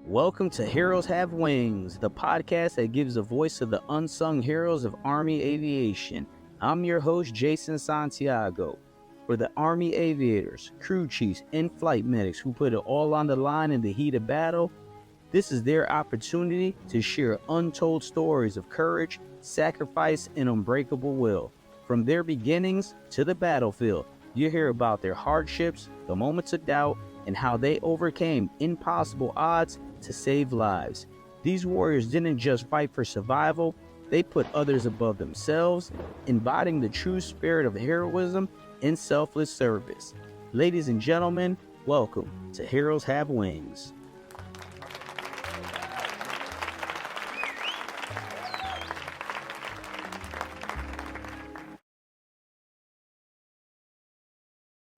Welcome to Heroes Have Wings, the podcast that gives a voice to the unsung heroes of Army aviation. I'm your host, Jason Santiago. For the Army aviators, crew chiefs, and flight medics who put it all on the line in the heat of battle, this is their opportunity to share untold stories of courage, sacrifice, and unbreakable will. From their beginnings to the battlefield, you hear about their hardships, the moments of doubt, and how they overcame impossible odds to save lives. These warriors didn't just fight for survival, they put others above themselves, embodying the true spirit of heroism and selfless service. Ladies and gentlemen, welcome to Heroes Have Wings.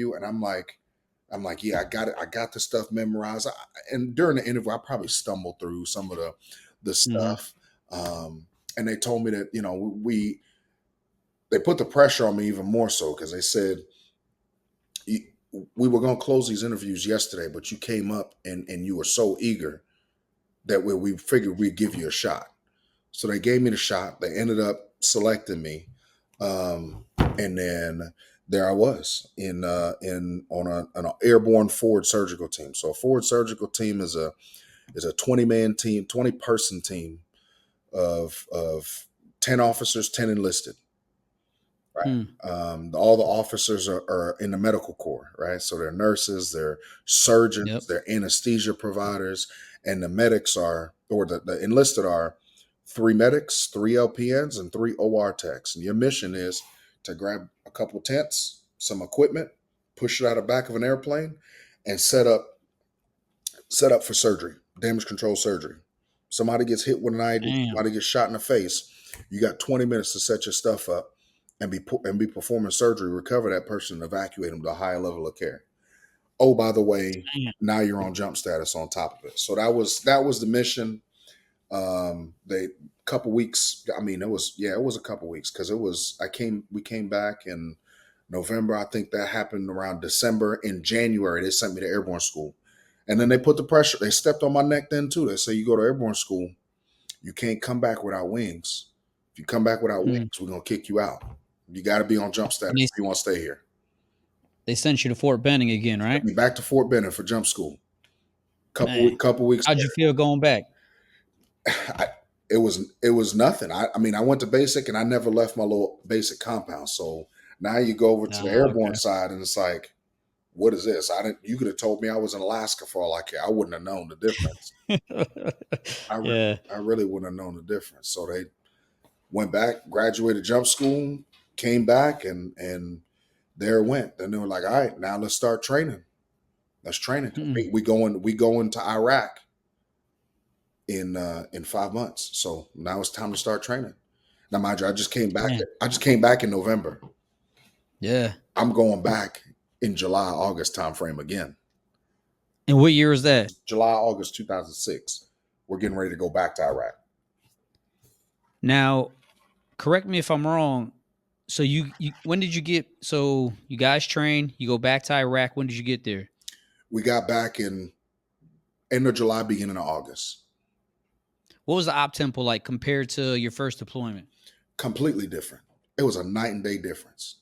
And I'm like, yeah, I got it. I got the stuff memorized. And during the interview, I probably stumbled through some of the stuff. And they told me that they put the pressure on me even more so because they said we were going to close these interviews yesterday, but you came up and you were so eager that we figured we'd give you a shot. So they gave me the shot. They ended up selecting me, and then there I was on an airborne forward surgical team. So a forward surgical team is a 20-man team, 20-person team of 10 officers, 10 enlisted. Right. All the officers are in the medical corps, right? So they're nurses, they're surgeons, they're anesthesia providers, and the medics the enlisted are 3 medics, 3 LPNs, and 3 OR techs. And your mission is to grab a couple tents, some equipment, push it out of the back of an airplane, and set up for surgery, damage control surgery. Somebody gets hit with an ID, somebody gets shot in the face. You got 20 minutes to set your stuff up and be performing surgery, recover that person, and evacuate them to a higher level of care. Oh, by the way, now you're on jump status on top of it. So that was the mission. Couple weeks. I mean, it was a couple weeks because we came back in November. I think that happened around December. In January, they sent me to airborne school. And then they put the pressure. They stepped on my neck then too. They say, you go to airborne school, you can't come back without wings. If you come back without wings, we're going to kick you out. You got to be on jump status if you want to stay here. They sent you to Fort Benning again, right? Back to Fort Benning for jump school. Couple weeks. How'd you feel going back? It was nothing. I mean, I went to basic and I never left my little basic compound. So now you go over to the airborne side and it's like, what is this? You could have told me I was in Alaska for all I care. I wouldn't have known the difference. I really wouldn't have known the difference. So they went back, graduated jump school, came back, and there it went. Then they were like, all right, now let's start training. Let's train it. We go into Iraq in 5 months. So now it's time to start training. Now, mind you, I just came back in November. Yeah. I'm going back in July, August timeframe again. And what year is that? July, August 2006. We're getting ready to go back to Iraq. Now, correct me if I'm wrong. So when did you get? So you guys train. You go back to Iraq. When did you get there? We got back in end of July, beginning of August. What was the op tempo like compared to your first deployment? Completely different. It was a night and day difference.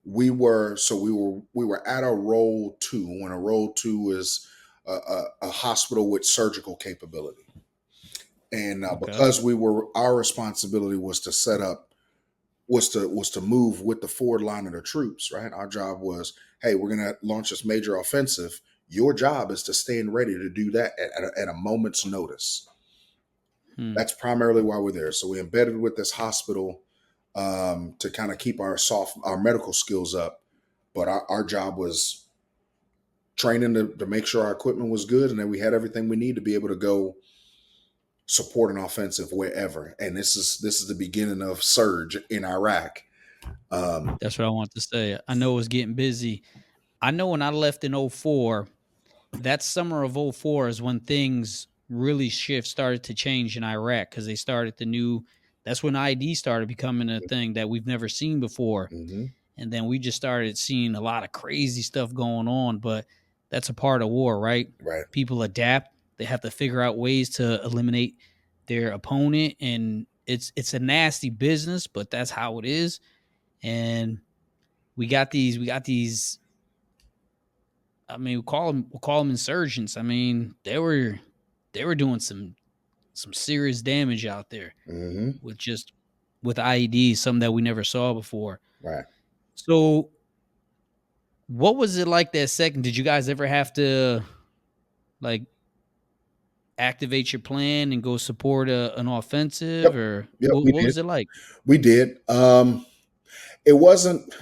We were at a role 2. When a role 2 is a hospital with surgical capability. And because our responsibility was to set up, was to move with the forward line of the troops, right? Our job was, hey, we're going to launch this major offensive. Your job is to stand ready to do that at a moment's notice. That's primarily why we're there. So we embedded with this hospital to kind of keep our medical skills up. But our job was training to make sure our equipment was good and that we had everything we need to be able to go support an offensive wherever. And this is the beginning of surge in Iraq. That's what I want to say. I know it was getting busy. I know when I left in 2004, that summer of 2004 is when things really started to change in Iraq because they started that's when ID started becoming a thing that we've never seen before. And then we just started seeing a lot of crazy stuff going on. But that's a part of war, right? Right. People adapt. They have to figure out ways to eliminate their opponent, and it's a nasty business, but that's how it is. And we got these. I mean, we'll call them insurgents. I mean, they were doing some serious damage out there Mm-hmm. with IEDs, something that we never saw before. Right. So, what was it like that second? Did you guys ever have to like activate your plan and go support an offensive, Yep. or Yep. what, We what did. was it like? We did. It wasn't.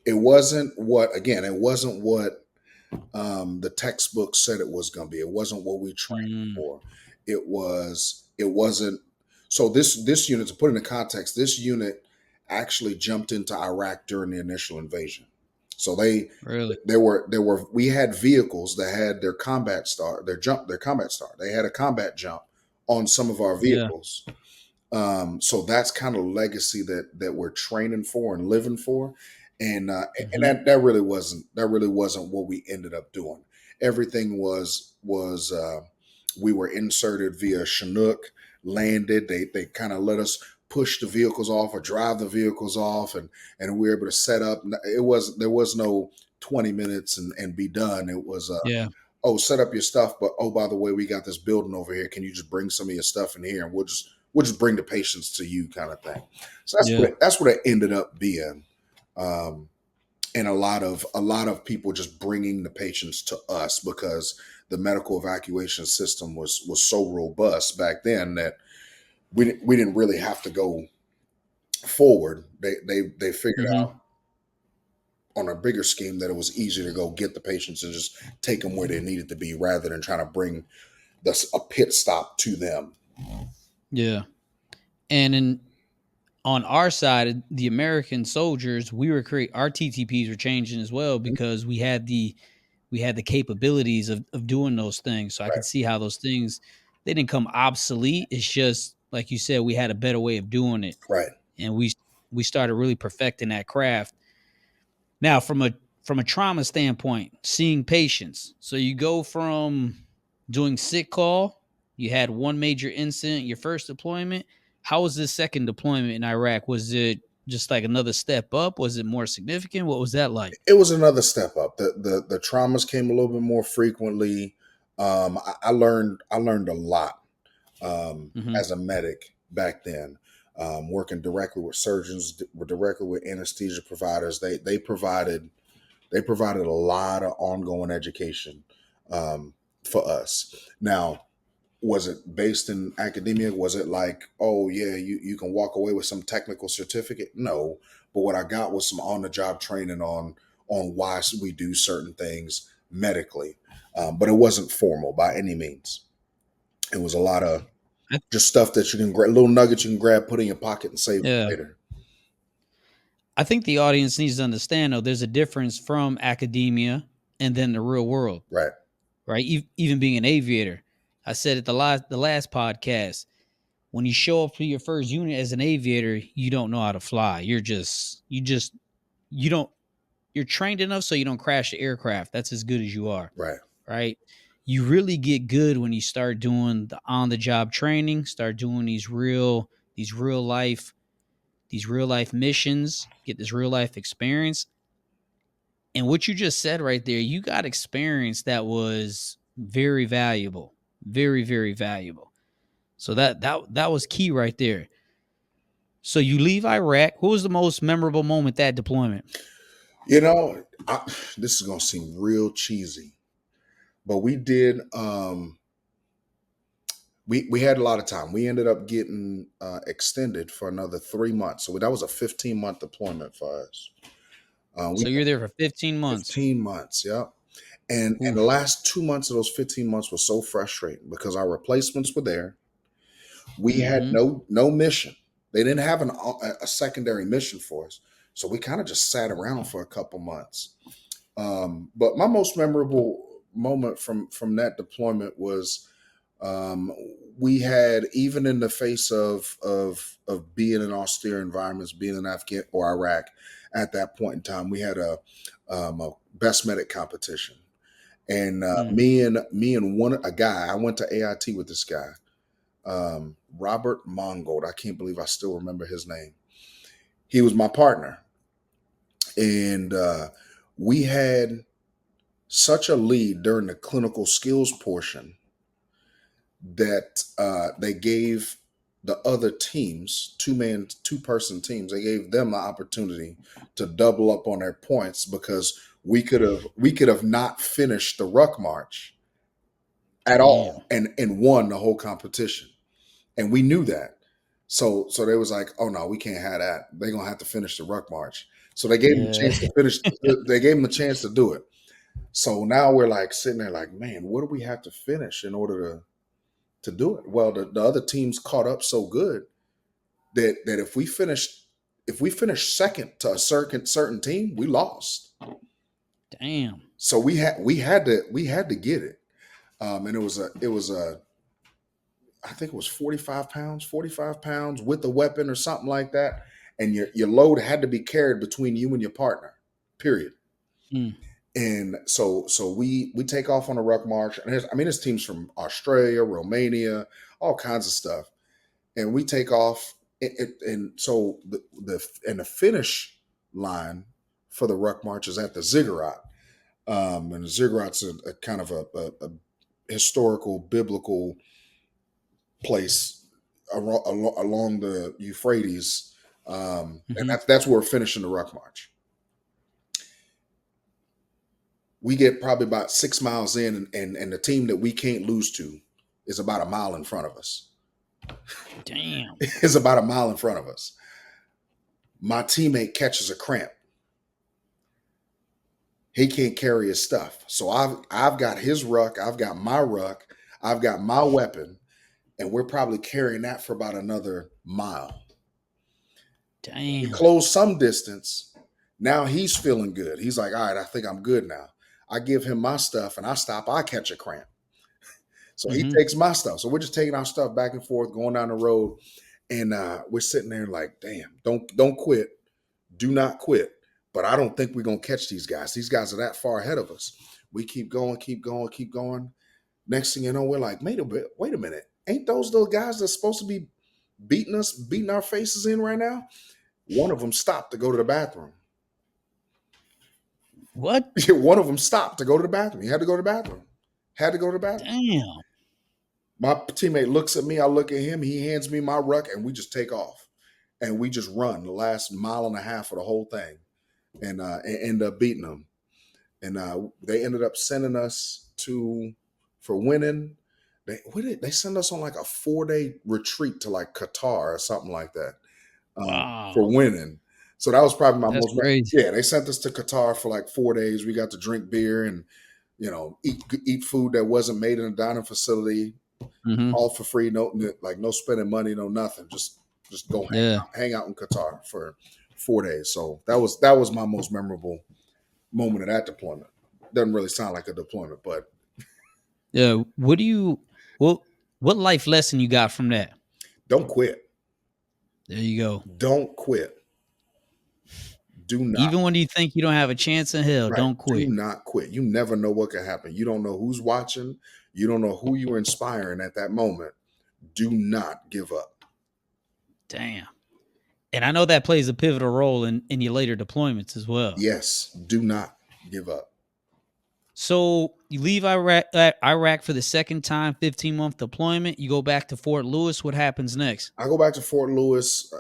It wasn't what. Again, it wasn't what the textbook said it was going to be. It wasn't what we trained Mm, for. It was. It wasn't. So this unit, to put it in context, this unit actually jumped into Iraq during the initial invasion. So really? there were we had vehicles that had their combat star, their combat star. They had a combat jump on some of our Yeah. vehicles. So that's kind of legacy that we're training for and living for, and Hmm. that really wasn't what we ended up doing. Everything was we were inserted via Chinook, landed. They kind of let us push the vehicles off or drive the vehicles off, and we were able to set up. There was no 20 minutes and be done. It was Yeah. oh, set up your stuff, but oh, by the way, we got this building over here. Can you just bring some of your stuff in here, and we'll just bring the patients to you, kind of thing. So Yeah. that's what it ended up being, um, and a lot of people just bringing the patients to us because the medical evacuation system was so robust back then that we didn't really have to go forward. They figured Hmm. out on a bigger scheme that it was easier to go get the patients and just take them where they needed to be rather than trying to bring a pit stop to them. Yeah. And on our side, the American soldiers, we were create our TTPs were changing as well because we had the capabilities of doing those things. So I Right, could see how those things they didn't come obsolete. It's just like you said, we had a better way of doing it, right. and we started really perfecting that craft. Now, from a trauma standpoint, seeing patients. So you go from doing sick call, you had one major incident, your first deployment. How was this second deployment in Iraq? Was it just like another step up? Was it more significant? What was that like? It was another step up. The traumas came a little bit more frequently. I learned a lot Hmm. as a medic back then. Working directly with surgeons, directly with anesthesia providers. They provided a lot of ongoing education for us. Now, was it based in academia? Was it like, oh yeah, you can walk away with some technical certificate? No, but what I got was some on the job training on why we do certain things medically. But it wasn't formal by any means. It was a lot of I, just stuff that you can grab, little nuggets you can grab, put in your pocket, and save yeah. later. I think the audience needs to understand though there's a difference from academia and then the real world, Right, right? Even being an aviator. I said at the last podcast, when you show up to your first unit as an aviator, you don't know how to fly. You don't you're trained enough so you don't crash the aircraft. That's as good as you are, right, right? You really get good when you start doing the on the job training, start doing these real life missions, get this real life experience. And what you just said right there, you got experience that was very valuable, very, very valuable. So that was key right there. So you leave Iraq. What was the most memorable moment that deployment? you know, this is gonna seem real cheesy, but we did. We had a lot of time. We ended up getting extended for another 3 months. So that was a 15-month deployment for us. We So you're there for 15 months. 15 months, yeah. And the Oof. last 2 months of those 15 months was so frustrating because our replacements were there. We had Mm-hmm. no mission. They didn't have a secondary mission for us. So we kind of just sat around for a couple months. But my most memorable moment from that deployment was um, we had, even in the face of being in austere environments, being in Afghan or Iraq at that point in time, we had a best medic competition, And Mm. me and a guy, I went to AIT with this guy, Robert Mongold. I can't believe I still remember his name. He was my partner, and we had such a lead during the clinical skills portion that they gave the other teams, two person teams, they gave them the opportunity to double up on their points because we could have not finished the ruck march at Damn. all and won the whole competition. And we knew that. So they was like, oh no, we can't have that. They're gonna have to finish the ruck march. So they gave him a Yeah. chance to finish. They gave him a chance to do it. So now we're like sitting there like, man, what do we have to finish in order to do it? Well, the other teams caught up so good that if we finished second to a certain team, we lost. Damn. So we had to get it. And it was a I think it was 45 pounds with a weapon or something like that. And your load had to be carried between you and your partner, period. Mm. And so we take off on a ruck march. And there's teams from Australia, Romania, all kinds of stuff. And we take off. And so the finish line for the ruck march is at the ziggurat. And the ziggurat's a kind of a historical, biblical place along the Euphrates, and Hmm. that's where we're finishing the ruck march. We get probably about 6 miles in, and the team that we can't lose to is about a mile in front of us. Damn. It's about a mile in front of us. My teammate catches a cramp. He can't carry his stuff, so I've got his ruck, I've got my ruck, I've got my weapon, and we're probably carrying that for about another mile. We Damn. close some distance. Now he's feeling good. He's like, all right, I think I'm good now. I give him my stuff and I stop. I catch a cramp. So he Hmm. takes my stuff. So we're just taking our stuff back and forth, going down the road. And we're sitting there like, damn, don't quit. Do not quit. But I don't think we're going to catch these guys. These guys are that far ahead of us. We keep going, keep going, keep going. Next thing you know, we're like, wait a minute. Ain't those guys that's supposed to be beating our faces in right now? One of them stopped to go to the bathroom. What? One of them stopped to go to the bathroom. He had to go to the bathroom. Had to go to the bathroom. Damn. My teammate looks at me. I look at him. He hands me my ruck, and we just take off. And we just run the last mile and a half of the whole thing, and end up beating them. And they ended up sending us for winning. They send us on like a 4-day retreat to like Qatar or something like that, for Wow. winning. So that was probably my That's most. crazy. Yeah, they sent us to Qatar for like 4 days. We got to drink beer and eat food that wasn't made in a dining facility, Hmm. all for free. No spending money, no nothing. Just go Yeah. hang out in Qatar for 4 days. So that was my most memorable moment of that deployment. Doesn't really sound like a deployment, but Yeah. What what life lesson you got from that? don't quit. There you go. Don't quit. Do not. Even when you think you don't have a chance in hell, Right. don't Do quit. not quit. You never know what could happen. You don't know who's watching. You don't know who you're inspiring at that moment. Do not give up. Damn. And I know that plays a pivotal role in your later deployments as well. Yes, do not give up. So you leave Iraq for the second time, 15-month deployment. You go back to Fort Lewis. What happens next? I go back to Fort Lewis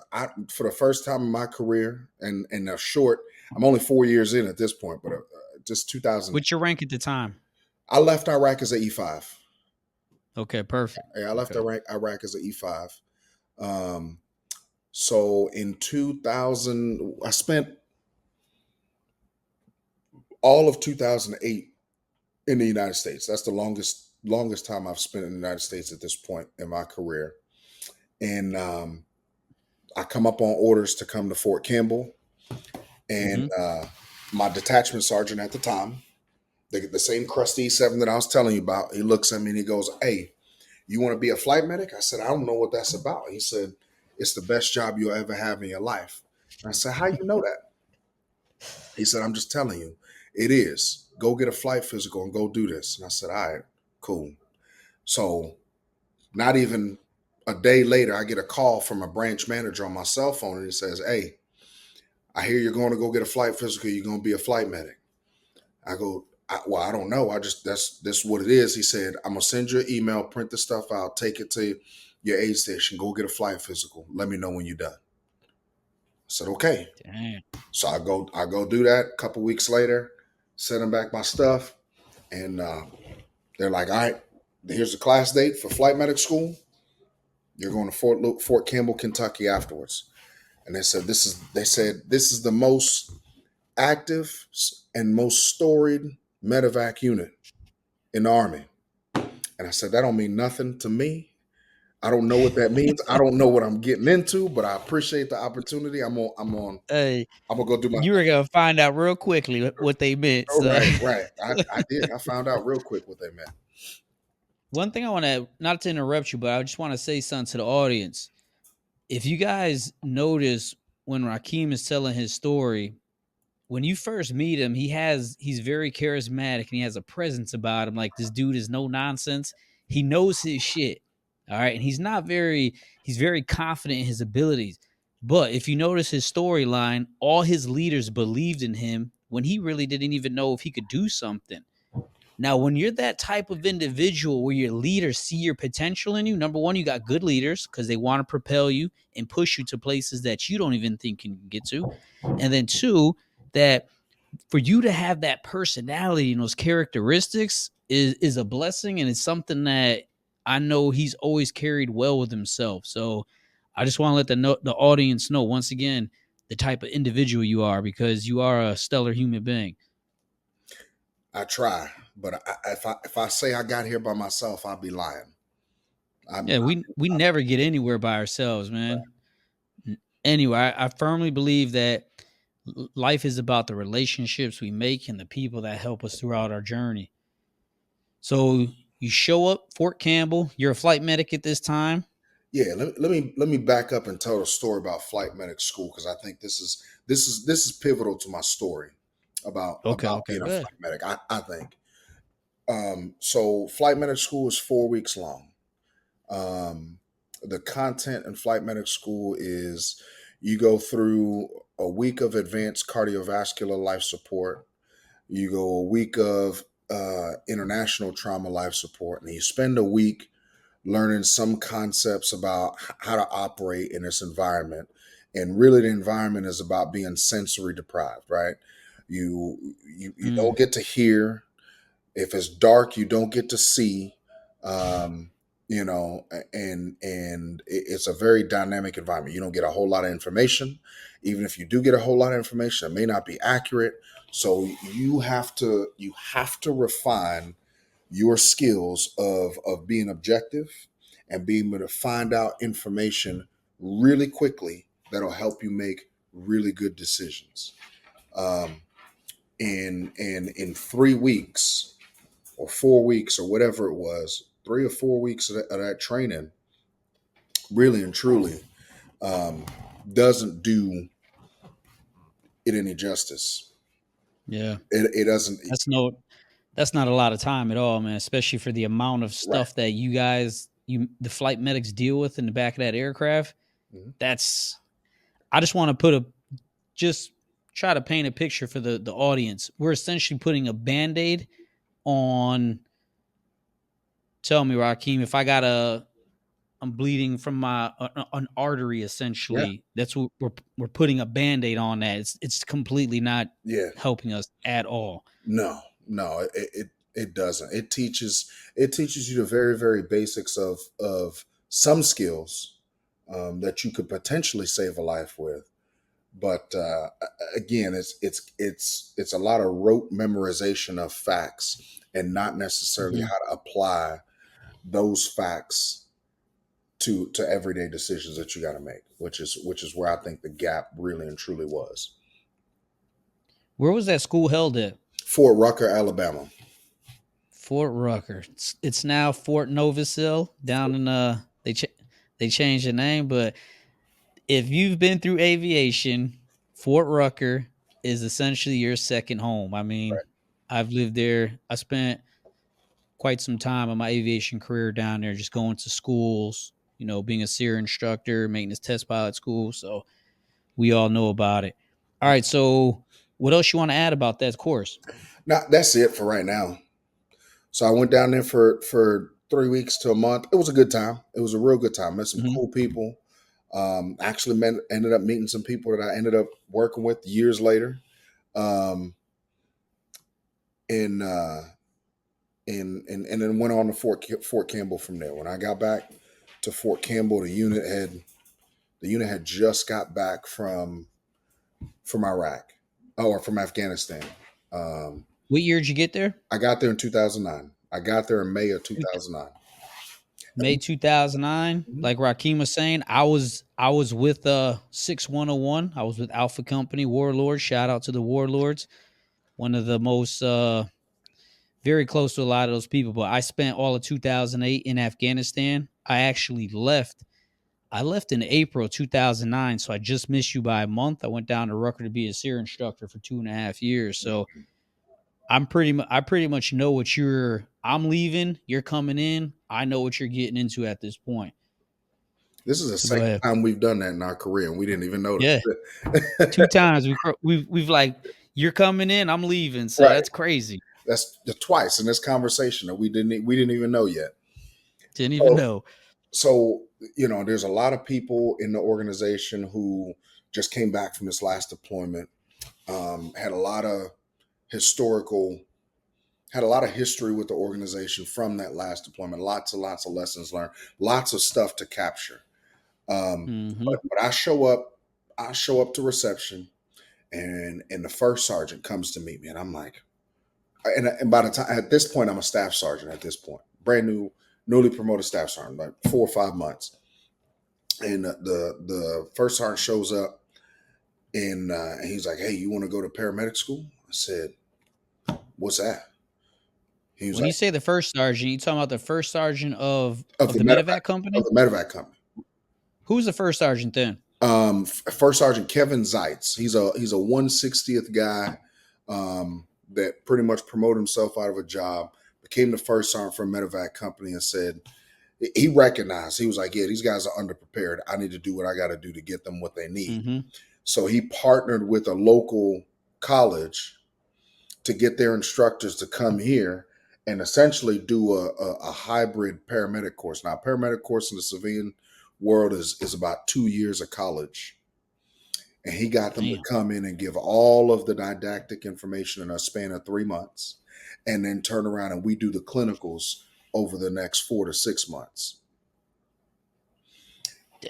for the first time in my career, and a short. I'm only 4 years in at this point, but just 2000. What's your rank at the time? I left Iraq as an E5. Okay, perfect. Yeah, I left Okay. Iraq as an E5. So in 2000, I spent all of 2008 in the United States. That's the longest time I've spent in the United States at this point in my career. And I come up on orders to come to Fort Campbell, and my detachment sergeant at the time, the same crusty E7 that I was telling you about, he looks at me and he goes, "Hey, you want to be a flight medic?" I said, "I don't know what that's about." He said, "It's the best job you'll ever have in your life." And I said, "How you know that?" He said, "I'm just telling you, it is." go get a flight physical and go do this. And I said, all right, cool. So not even a day later, I get a call from a branch manager on my cell phone, and he says, hey, I hear you're going to go get a flight physical. You're going to be a flight medic. I go, well, I don't know. That's what it is. He said, I'm going to send you an email, print the stuff out, take it to your aid station, go get a flight physical. Let me know when you're done. I said, okay. Damn. So I go do that. A couple weeks later, send them back my stuff. And they're like, all right, here's the class date for flight medic school. You're going to Fort Campbell, Kentucky afterwards. And they said this is the most active and most storied medevac unit in the Army. And I said, that don't mean nothing to me. I don't know what that means. I don't know what I'm getting into, but I appreciate the opportunity. I'm gonna Hey, go do my you were gonna find out real quickly what they meant. oh, So. right. I did. I found out real quick what they meant. One thing I want to, not to interrupt you, but I just want to say something to the audience. If you guys notice when Rahkeem is telling his story, when you first meet him, he's very charismatic and he has a presence about him. Like, this dude is no nonsense. He knows his shit. All right. And he's very confident in his abilities. But if you notice his storyline, all his leaders believed in him when he really didn't even know if he could do something. Now, when you're that type of individual where your leaders see your potential in you, number one, you got good leaders because they want to propel you and push you to places that you don't even think you can get to. And then two, that for you to have that personality and those characteristics is a blessing, and it's something that I know he's always carried well with himself. So I just want to let the audience know once again the type of individual you are, because you are a stellar human being. I try, but if I say I got here by myself, I'll be lying. Yeah, we never get anywhere by ourselves, man. Anyway, I firmly believe that life is about the relationships we make and the people that help us throughout our journey. So you show up, Fort Campbell. You're a flight medic at this time. Yeah, let me back up and tell a story about flight medic school, because I think this is pivotal to my story about Okay, being a good. flight medic. I think so. Flight medic school is 4 weeks long. Um, the content in flight medic school is you go through a week of advanced cardiovascular life support. You go a week of international trauma life support, and you spend a week learning some concepts about how to operate in this environment. And really, the environment is about being sensory deprived, right? You don't get to hear. If it's dark, you don't get to see. Um, and it's a very dynamic environment. You don't get a whole lot of information. Even if you do get a whole lot of information, it may not be accurate. So you have to refine your skills of being objective and being able to find out information really quickly that'll help you make really good decisions. Um, in 3 weeks or 4 weeks or whatever it was, 3 or 4 weeks of that training, really and truly, um, doesn't do it any justice. Yeah, It doesn't. that's not a lot of time at all, man. Especially for the amount of Right. stuff that the flight medics deal with in the back of that aircraft. Mhm. That's I just want to just try to paint a picture for the audience. We're essentially putting a Band-Aid on. Tell me, Rahkeem, if I'm bleeding from an artery, Yeah. essentially. That's what we're putting a Band-Aid on that. It's completely not Yeah. helping us at all. No, it doesn't. It teaches you the very, very basics of some skills that you could potentially save a life with. But again, it's a lot of rote memorization of facts and not necessarily Mhm. how to apply those facts to everyday decisions that you got to make, which is where I think the gap really and truly was. Where was that school held at? Fort Rucker, Alabama. Fort Rucker. It's now Fort Novasil down in they changed the name, but if you've been through aviation, Fort Rucker is essentially your second home. I mean, Right. I've lived there. I spent quite some time of my aviation career down there, just going to schools, being a SEER instructor, maintenance test pilot school. So we all know about it. All right. So what else you want to add about that course? Now that's it for right now. So I went down there for 3 weeks to a month. It was a good time. It was a real good time. Met some Hmm. cool people. Actually ended up meeting some people that I ended up working with years later. Um, and and then went on to Fort Campbell from there. When I got back to Fort Campbell, the unit had just got back from Iraq, or from Afghanistan. Um, What year did you get there? I got there in 2009. I got there in May of 2009. May 2009. Mhm. Like Rahkeem was saying, I was with 6101. I was with Alpha Company Warlords. Shout out to the Warlords. One of the most very close to a lot of those people. But I spent all of 2008 in Afghanistan. I actually left. I left in April 2009, so I just missed you by a month. I went down to Rucker to be a SEER instructor for 2.5 years. So I pretty much know what I'm leaving, you're coming in. I know what you're getting into at this point. This is the So go second ahead. time we've done that in our career, and we didn't even notice. Yeah, two times we've like you're coming in, I'm leaving. So Right. that's crazy. That's the twice in this conversation that we didn't even know yet. Didn't even So know. so there's a lot of people in the organization who just came back from this last deployment. Had a lot of historical had a lot of history with the organization from that last deployment. Lots of lessons learned, lots of stuff to capture. Hmm. But I show up to reception, and the first sergeant comes to meet me, and I'm like, and by the time at this point, I'm a staff sergeant. At this point, brand new, newly promoted staff sergeant, like 4 or 5 months. And the first sergeant shows up, and he's like, "Hey, you want to go to paramedic school?" I said, "What's that?" He was When you like, say the first sergeant, you talking about the first sergeant of "Of of the the medevac, medevac company? of the medevac company." Who's the first sergeant then? First Sergeant Kevin Zeitz. He's a 160th guy that pretty much promoted himself out of a job, became the first sergeant for a medevac company, and said he recognized, he was like, yeah, these guys are underprepared. I need to do what I got to do to get them what they need. Hmm. So he partnered with a local college to get their instructors to come here and essentially do a hybrid paramedic course. Now, paramedic course in the civilian world is about 2 years of college, and he got them to Damn. come in and give all of the didactic information in a span of 3 months, and then turn around and we do the clinicals over the next 4 to 6 months.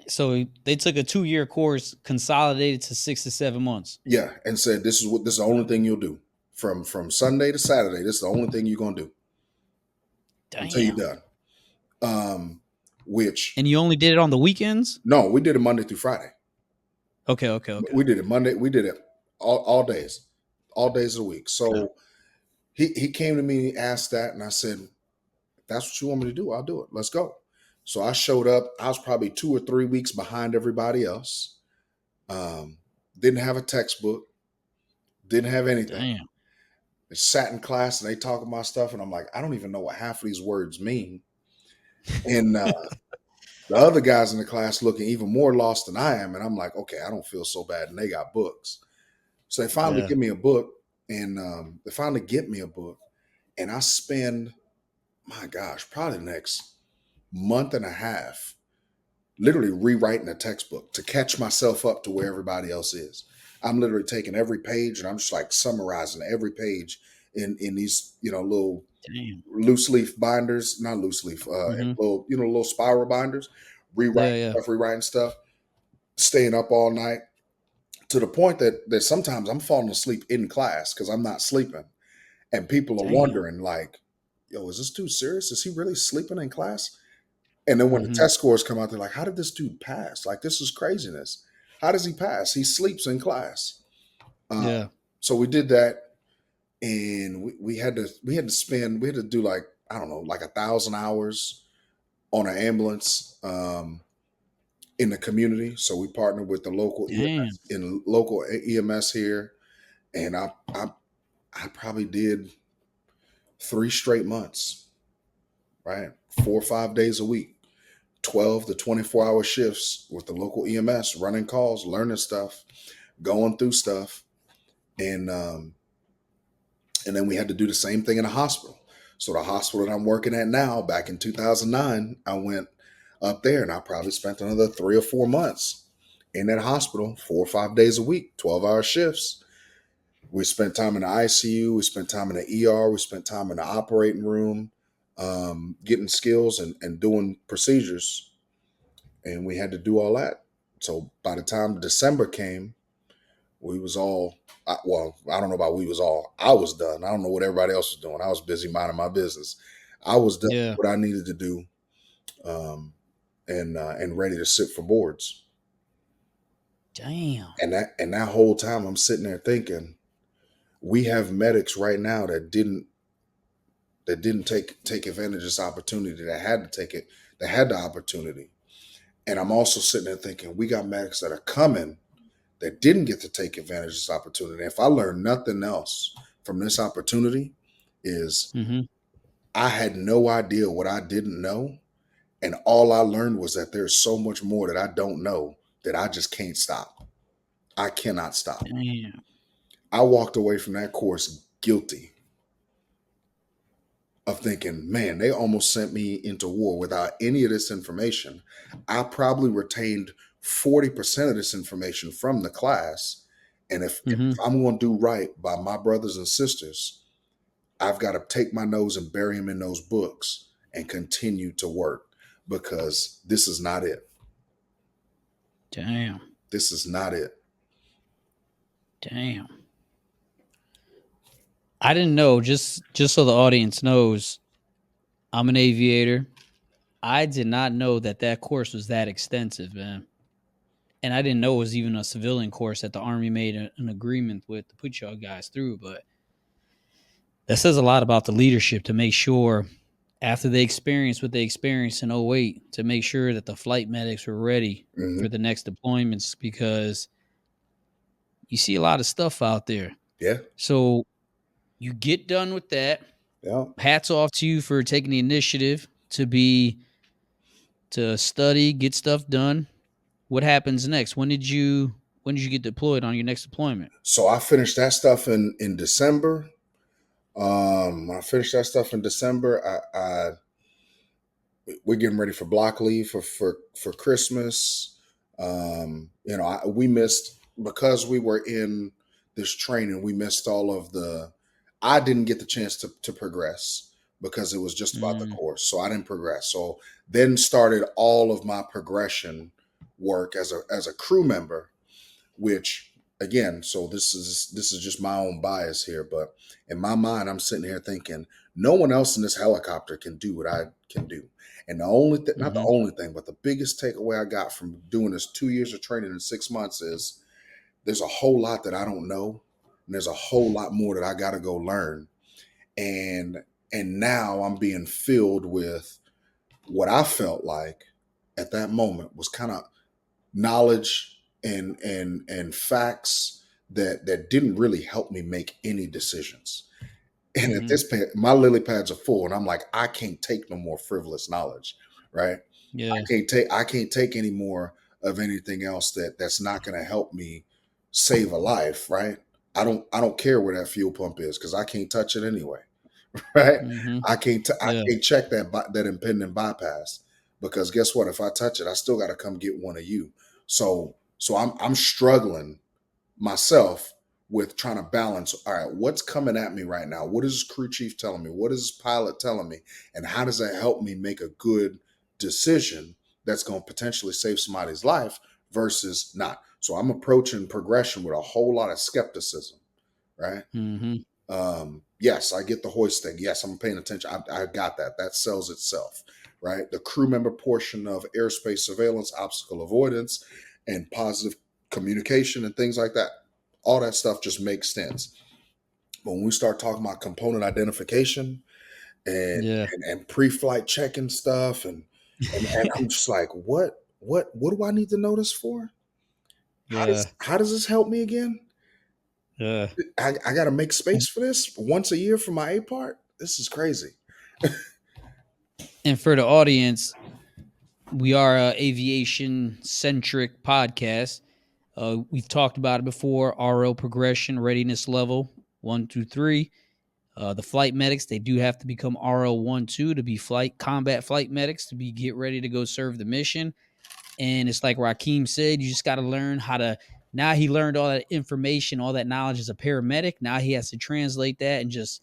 So they took a 2-year course, consolidated to 6 to 7 months. Yeah, and said this is the only thing you'll do from Sunday to Saturday. This is the only thing you're gonna do until you're Damn. done. Um, which And you only did it on the weekends? no, we did it Monday through Friday. Okay, okay, okay. We did it Monday. We did it all days of the week. Okay. So he came to me, and asked that, and I said, if that's what you want me to do, I'll do it. Let's go. So I showed up. I was probably 2 or 3 weeks behind everybody else. Um, didn't have a textbook, didn't have anything. Damn. They sat in class and they talking about stuff, and I'm like, I don't even know what half of these words mean. And the other guys in the class looking even more lost than I am, and I'm like, okay, I don't feel so bad. And they got books, so they finally Yeah. give me a book, and they finally get me a book, and I spend, my gosh, probably the next month and a half literally rewriting a textbook to catch myself up to where everybody else is. I'm literally taking every page and I'm just like summarizing every page in these little Damn. loose leaf binders, not loose leaf, Hmm. little spiral binders, Yeah, yeah. rewriting stuff, staying up all night, to the point that sometimes I'm falling asleep in class because I'm not sleeping, and people are Damn. wondering like, "Yo, is this dude serious? Is he really sleeping in class?" And then when the Hmm. test scores come out, they're like, "How did this dude pass? Like, this is craziness. How does he pass? He sleeps in class." Um, Yeah. so we did that, and we had to do like, I don't know, like 1,000 hours on an ambulance in the community. So we partnered with the Damn. local EMS here, and I probably did. 3 straight months, right? 4 or 5 days a week, 12 to 24-hour shifts with the local EMS, running calls, learning stuff, going through stuff. And then we had to do the same thing in the hospital. So the hospital that I'm working at now, back in 2009, I went up there and I probably spent another 3 or 4 months in that hospital, 4 or 5 days a week, 12-hour shifts. We spent time in the ICU, we spent time in the ER, we spent time in the operating room, getting skills and doing procedures. And we had to do all that. So by the time December came, we was all, well, I don't know about we was all. I was done. I don't know what everybody else was doing. I was busy minding my business. I was done Yeah. with what I needed to do, and ready to sit for boards. Damn. And that whole time I'm sitting there thinking, we have medics right now that didn't take advantage of this opportunity, that had to take it, that had the opportunity. And I'm also sitting there thinking, we got medics that are coming that didn't get to take advantage of this opportunity. If I learned nothing else from this opportunity, is Mm-hmm. I had no idea what I didn't know. And all I learned was that there's so much more that I don't know that I just can't stop. I cannot stop. Damn. I walked away from that course guilty of thinking, man, they almost sent me into war without any of this information. I probably retained 40% of this information from the class. And if Mm-hmm. I'm going to do right by my brothers and sisters, I've got to take my nose and bury them in those books and continue to work, because this is not it. Damn. This is not it. Damn. I didn't know, just so the audience knows, I'm an aviator. I did not know that course was that extensive, man. And I didn't know it was even a civilian course that the Army made an agreement with to put y'all guys through. But that says a lot about the leadership to make sure, after they experienced what they experienced in '08, to make sure that the flight medics were ready Mm-hmm. for the next deployments, because you see a lot of stuff out there. Yeah. So you get done with that. Yeah. Hats off to you for taking the initiative to study, get stuff done. What happens next? When did you get deployed on your next deployment? So I finished that stuff in December. I finished that stuff in December. We're getting ready for block leave for Christmas. We missed, because we were in this training. We missed all of the. I didn't get the chance to progress because it was just about the course, so I didn't progress. So then started all of my progression work as a crew member, which, again, so this is just my own bias here, but in my mind, I'm sitting here thinking, no one else in this helicopter can do what I can do. And the only not the only thing, but the biggest takeaway I got from doing this 2 years of training in 6 months is there's a whole lot that I don't know, and there's a whole lot more that I got to go learn. And now I'm being filled with what I felt like at that moment was kind of knowledge and facts that didn't really help me make any decisions. And at this point, my lily pads are full, and I'm like, I can't take no more frivolous knowledge, right? Yeah. I can't take any more of anything else that's not going to help me save a life, right? I don't care where that fuel pump is, because I can't touch it anyway, right? I Yeah. can't check that impending bypass, because guess what? If I touch it, I still got to come get one of you. So I'm struggling myself with trying to balance. All right, what's coming at me right now? What is crew chief telling me? What is this pilot telling me? And how does that help me make a good decision that's going to potentially save somebody's life versus not? So I'm approaching progression with a whole lot of skepticism, right? Yes, I get the hoist thing. Yes, I'm paying attention. I got that. That sells itself, right? The crew member portion of airspace surveillance, obstacle avoidance, and positive communication and things like that. All that stuff just makes sense. But when we start talking about component identification and Yeah. and pre-flight checking stuff, and I'm just like, what do I need to know this for? Yeah. How does this help me again? Yeah. I got to make space for this once a year for my A part. this is crazy. And for the audience, we are a aviation centric podcast. We've talked about it before. RO progression, readiness level 1, 2, 3. The flight medics, they do have to become RO 1, 2 to be combat flight medics to be get ready to go serve the mission. And it's like Rahkeem said, you just got to learn how to. Now he learned all that information, all that knowledge as a paramedic. Now he has to translate that and just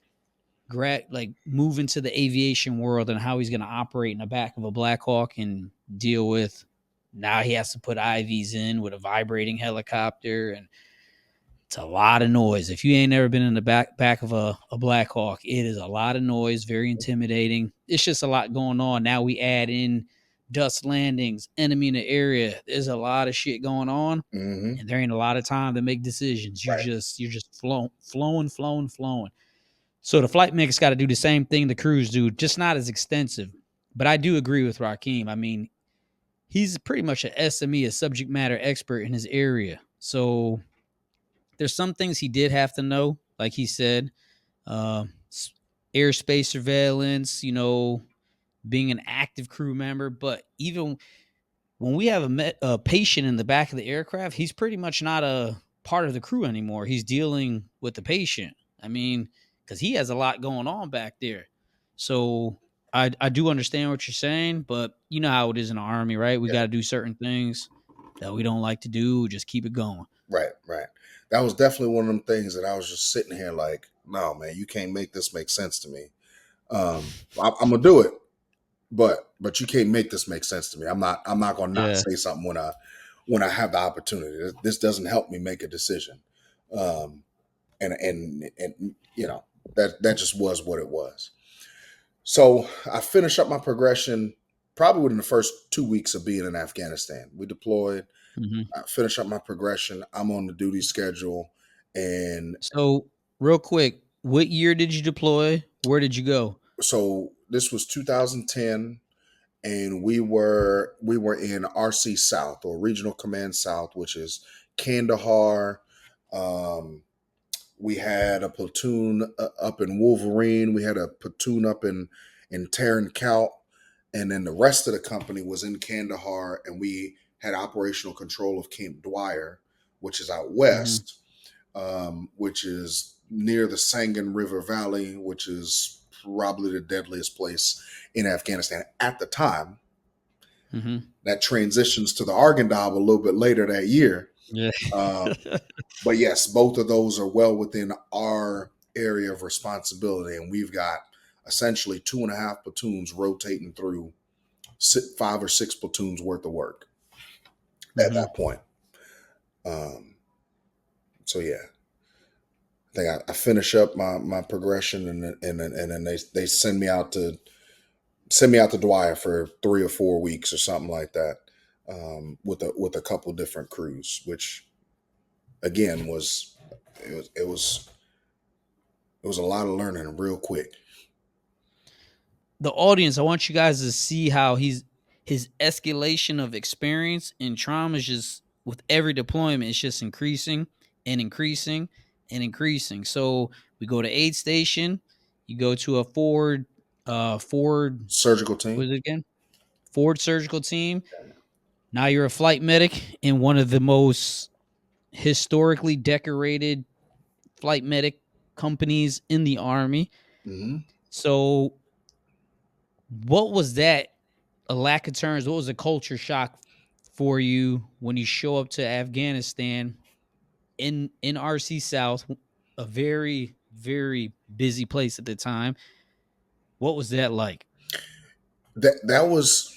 move into the aviation world and how he's going to operate in the back of a Black Hawk and deal with. Now he has to put IVs in with a vibrating helicopter, and it's a lot of noise. If you ain't never been in the back of a Black Hawk, it is a lot of noise, very intimidating. It's just a lot going on. Now we add in dust landings, enemy in the area. There's a lot of shit going on, Mm-hmm. and there ain't a lot of time to make decisions. Right. You're just flowing. So the flight mech's got to do the same thing the crews do, just not as extensive. But I do agree with Rahkeem. I mean, he's pretty much an SME, a subject matter expert in his area. So there's some things he did have to know, like he said, uh, airspace surveillance, being an active crew member. But even when we have a patient in the back of the aircraft, he's pretty much not a part of the crew anymore. He's dealing with the patient. I mean, because he has a lot going on back there. So I do understand what you're saying, but you know how it is in the Army, right? We Yeah. got to do certain things that we don't like to do. Just keep it going. Right. That was definitely one of them things that I was just sitting here like, no, man, you can't make this make sense to me. I'm gonna do it, but you can't make this make sense to me. I'm not gonna not Yeah. say something when I have the opportunity. This doesn't help me make a decision. And that just was what it was. So I finished up my progression probably within the first 2 weeks of being in Afghanistan. We deployed. Mm-hmm. I finished up my progression. I'm on the duty schedule, and So, real quick, what year did you deploy? Where did you go? so this was 2010, and we were in RC South, or Regional Command South, which is Kandahar. We had a platoon up in Wolverine. We had a platoon up in Tarin Kowt, and then the rest of the company was in Kandahar, and we had operational control of Camp Dwyer, which is out Mm-hmm. west, which is near the Sangin River Valley, which is probably the deadliest place in Afghanistan at the time. Mm-hmm. That transitions to the Arghandab a little bit later that year. Yeah. But yes, both of those are well within our area of responsibility, and we've got essentially 2.5 platoons rotating through 5 or 6 platoons worth of work at Mm-hmm. that point. So yeah, I think I finish up my progression, and then they send me out to Dwyer for 3 or 4 weeks or something like that, with a couple different crews, which again it was a lot of learning real quick. The audience, I want you guys to see how his escalation of experience and trauma is just with every deployment, it's just increasing and increasing and increasing. So we go to aid station, you go to a Ford, Surgical what team. is it again? Ford surgical team. Now you're a flight medic in one of the most historically decorated flight medic companies in the Army. Mm-hmm. So what was that? A lack of turns. What was a culture shock for you when you show up to Afghanistan in RC South, a very very busy place at the time? What was that like? That was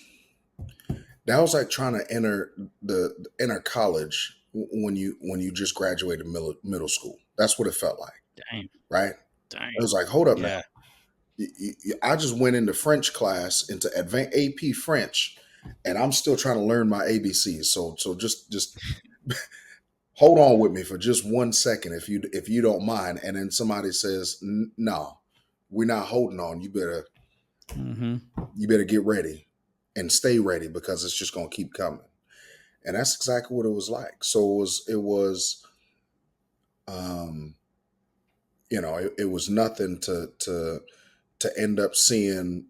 like trying to enter college when you just graduated middle school. That's what it felt like, Dang, right? dang, It was like, hold up now. yeah. I just went into French class, into advanced AP French, and I'm still trying to learn my ABCs. So just hold on with me for just 1 second, if you don't mind. And then somebody says, no, we're not holding on. Mm-hmm. You better get ready and stay ready, because it's just gonna keep coming. And that's exactly what it was like. So um, it was nothing to to end up seeing,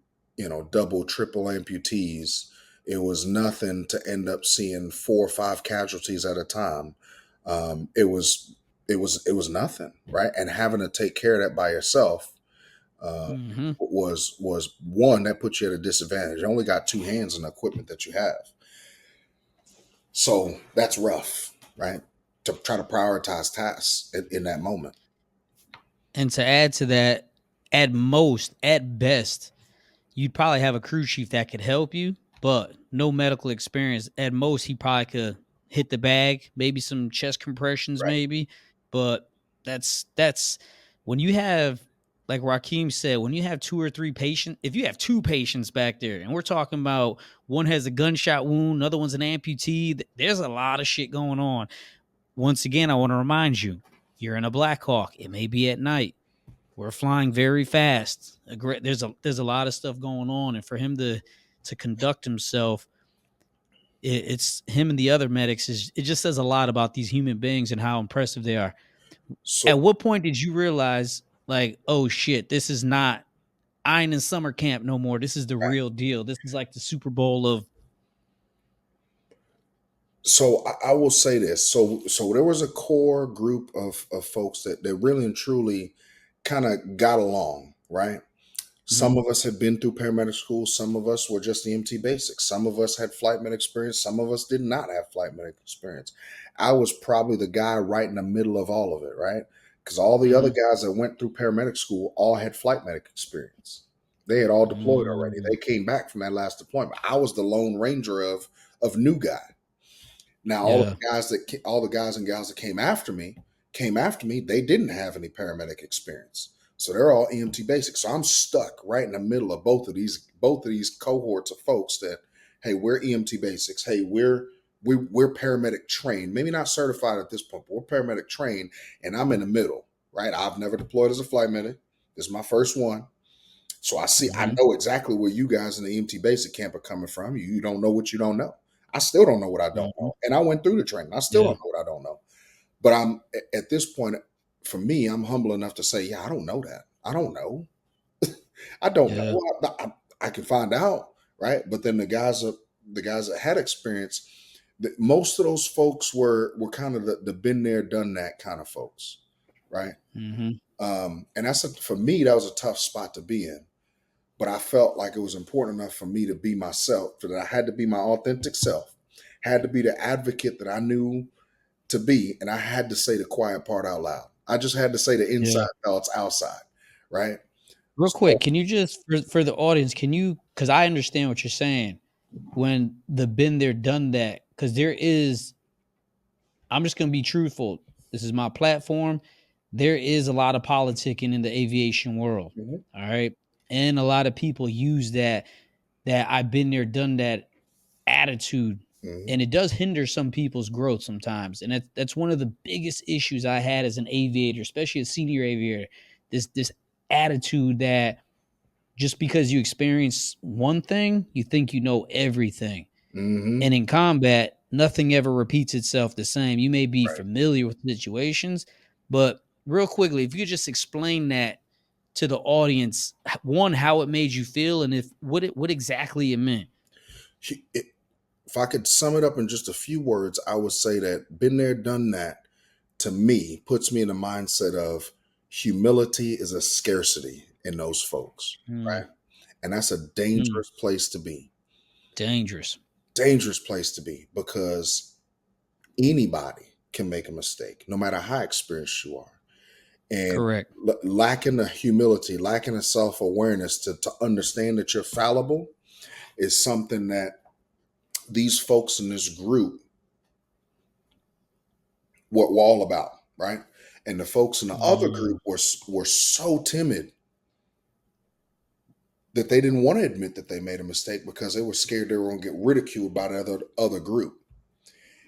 double, triple amputees. It was nothing to end up seeing 4 or 5 casualties at a time. It was nothing, right? And having to take care of that by yourself uh, Hmm. was one that puts you at a disadvantage. You only got 2 hands on the equipment that you have, so that's rough, right? To try to prioritize tasks in that moment. And to add to that, at best, you'd probably have a crew chief that could help you, but no medical experience. At most, he probably could hit the bag, maybe some chest compressions, Right. maybe. But that's when you have, like Rahkeem said, when you have 2 or 3 patients. If you have 2 patients back there, and we're talking about one has a gunshot wound, another one's an amputee, there's a lot of shit going on. Once again, I want to remind you, you're in a Black Hawk. It may be at night. We're flying very fast. There's a lot of stuff going on, and for him to conduct himself, it's him and the other medics. It just says a lot about these human beings and how impressive they are. At So what point did you realize, like, oh shit, this is not I ain't in summer camp no more. This is the real deal. This is like the Super Bowl of. So I will say this. So there was a core group of folks that really and truly kind of got along, right? Some Mhm, of us had been through paramedic school. Some of us were just EMT basics. Some of us had flight med experience. Some of us did not have flight medic experience. I was probably the guy right in the middle of all of it, right? Because all the other mhm, guys that went through paramedic school all had flight medic experience. They had all deployed already. mm, They came back from that last deployment. I was the lone ranger of new guy. Now, yeah. all the guys and gals that came after me, they didn't have any paramedic experience. So they're all EMT basic. So I'm stuck right in the middle of both of these cohorts of folks that, hey, we're EMT basics. Hey, we're paramedic trained. Maybe not certified at this point, but we're paramedic trained, and I'm in the middle, right? I've never deployed as a flight medic. This is my first one. So I Mhm, know exactly where you guys in the EMT basic camp are coming from. You don't know what you don't know. I still don't know what I don't mhm, know. And I went through the training. I still yeah. don't know what I don't know. But at this point, for me, I'm humble enough to say, yeah, I don't know that. I don't know. I don't Yeah. know. I can find out, right? But then the guys that had experience, most of those folks were kind of the been there, done that kind of folks, right? Mhm. And for me, that was a tough spot to be in, but I felt like it was important enough for me to be myself, so that I had to be my authentic self, had to be the advocate that I knew to be, and I had to say the quiet part out loud. I just had to say the Yeah. inside thoughts outside, right? Real So, quick, can you just for the audience, can you, because I understand what you're saying, when the been there, done that, because there is, I'm just gonna be truthful. This is my platform. There is a lot of politicking in the aviation world. mhm, All right. And a lot of people use that I've been there, done that attitude. mhm, And it does hinder some people's growth sometimes. And that's one of the biggest issues I had as an aviator, especially a senior aviator. This attitude that just because you experience one thing, you think you know everything. mhm, And in combat, nothing ever repeats itself the same. You may be right. familiar with situations, but real quickly, if you could just explain that to the audience, one, how it made you feel, and if what exactly it meant. If I could sum it up in just a few words, I would say that been there, done that, to me, puts me in the mindset of humility is a scarcity in those folks, Hmm, right? And that's a hmm, dangerous place to be. dangerous. Dangerous place to be, because anybody can make a mistake, no matter how experienced you are. And Correct. lacking the humility, lacking the self awareness to understand that you're fallible is something that these folks in this group were all about, right? And the folks in the other Mm, group were so timid that they didn't want to admit that they made a mistake because they were scared they were going to get ridiculed by the other group.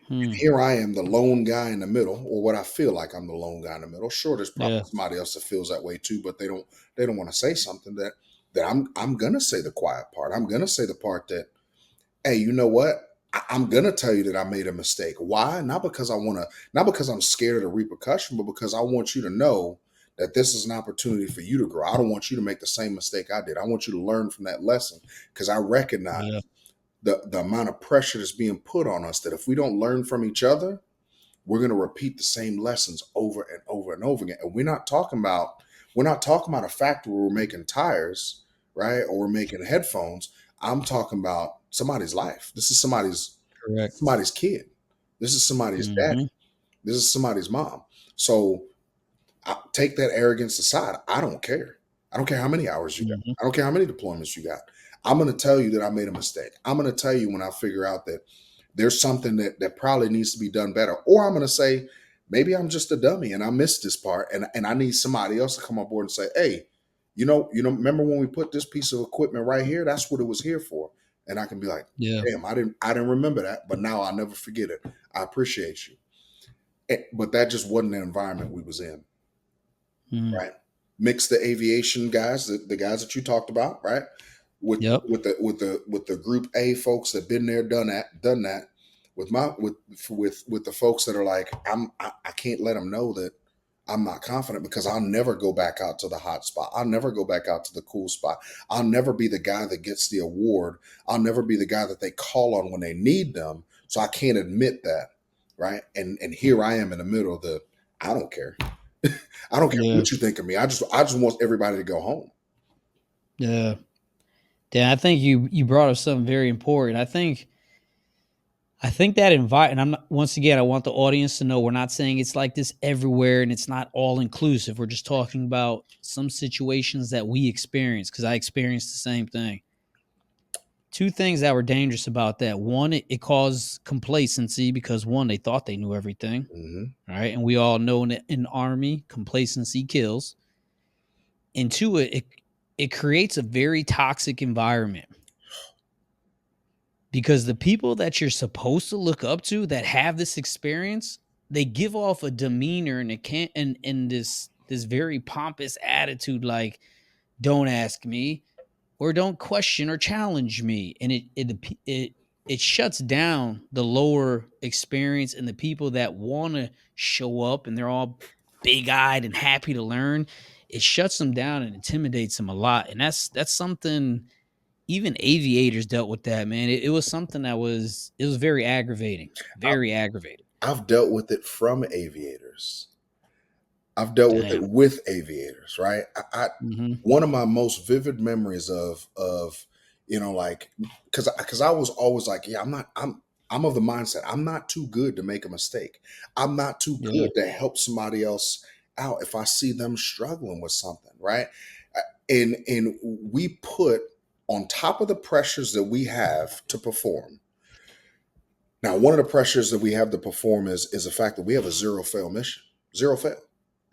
hmm, Here I am, the lone guy in the middle, or what I feel like I'm the lone guy in the middle. Sure, there's probably yeah. somebody else that feels that way too, but they don't want to say something that I'm gonna say the quiet part. I'm gonna say the part that, hey, you know what? I'm gonna tell you that I made a mistake. Why? Not because I'm scared of the repercussion, but because I want you to know that this is an opportunity for you to grow. I don't want you to make the same mistake I did. I want you to learn from that lesson, because I recognize Yeah. the amount of pressure that's being put on us, that if we don't learn from each other, we're going to repeat the same lessons over and over and over again. And we're not talking about a factory where we're making tires, right? Or we're making headphones. I'm talking about somebody's life. This is Correct. somebody's kid. This is somebody's daddy. Hmm. This is somebody's mom. So take that arrogance aside. I don't care. I don't care how many hours you got. Hmm. I don't care how many deployments you got. I'm going to tell you that I made a mistake. I'm going to tell you when I figure out that there's something that probably needs to be done better. Or I'm going to say, maybe I'm just a dummy and I missed this part, and I need somebody else to come on board and say, hey, remember when we put this piece of equipment right here? That's what it was here for. And I can be like, Yeah. damn, I didn't remember that, but now I'll never forget it. I appreciate you. But that just wasn't the environment we was in, Hmm. right? Mix the aviation guys, the guys that you talked about, right? With Yep. with the group A folks that been there, done that. With the folks that are like, I can't let them know that I'm not confident, because I'll never go back out to the hot spot. I'll never go back out to the cool spot. I'll never be the guy that gets the award. I'll never be the guy that they call on when they need them. So I can't admit that, right? And here I am in the middle of the, I don't care. I don't care Yeah. what you think of me. I just want everybody to go home. Yeah. Dan, I think you brought up something very important. I think that and I'm not, once again, I want the audience to know we're not saying it's like this everywhere and it's not all inclusive. We're just talking about some situations that we experience, because I experienced the same thing. Two things that were dangerous about that. One, it caused complacency, because one, they thought they knew everything, Hmm. right? And we all know in the army, complacency kills. And two, it creates a very toxic environment, because the people that you're supposed to look up to that have this experience, they give off a demeanor and it can't and this very pompous attitude, like, don't ask me, or don't question or challenge me. And it shuts down the lower experience, and the people that want to show up and they're all big-eyed and happy to learn. It shuts them down and intimidates them a lot. And that's something, even aviators dealt with that, man. It was something it was very aggravating. Very aggravating. I've dealt with it from aviators. I've dealt with it Damn. with aviators, right? Mhm. One of my most vivid memories of like, because I was always like, yeah, I'm of the mindset I'm not too good to make a mistake. I'm not too Yeah. good to help somebody else out if I see them struggling with something, right? And we put on top of the pressures that we have to perform. Now, one of the pressures that we have to perform is the fact that we have a zero fail mission. Zero fail.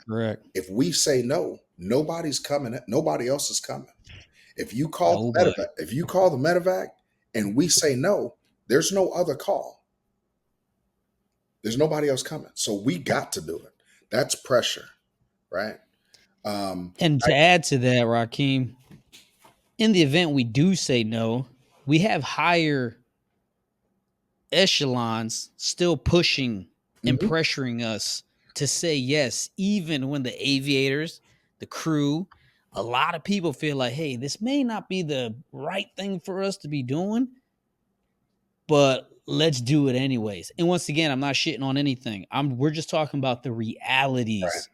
Correct. If we say no, nobody's coming. Nobody else is coming. If you call the Nobody. medevac, and we say no, there's no other call. There's nobody else coming. So we got to do it. That's pressure, right? And I, to add to that, Raheem, in the event we do say no, we have higher echelons still pushing and mhm, pressuring us to say yes, even when the aviators, the crew, a lot of people feel like, hey, this may not be the right thing for us to be doing, but let's do it anyways. And once again, I'm not shitting on anything. We're just talking about the right, realities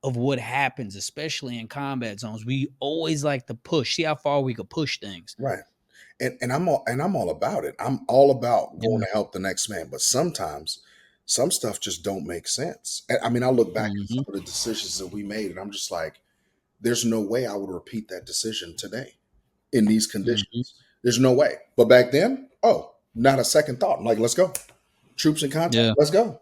of what happens, especially in combat zones. We always like to push, see how far we could push things. right. And I'm all about it. I'm all about going Yeah. to help the next man. But sometimes some stuff just don't make sense. I mean, I look back at some Hmm. of the decisions that we made, and I'm just like, there's no way I would repeat that decision today in these Hmm. conditions. There's no way. But back then, oh, not a second thought. I'm like, let's go. Troops in contact. Yeah. Let's go.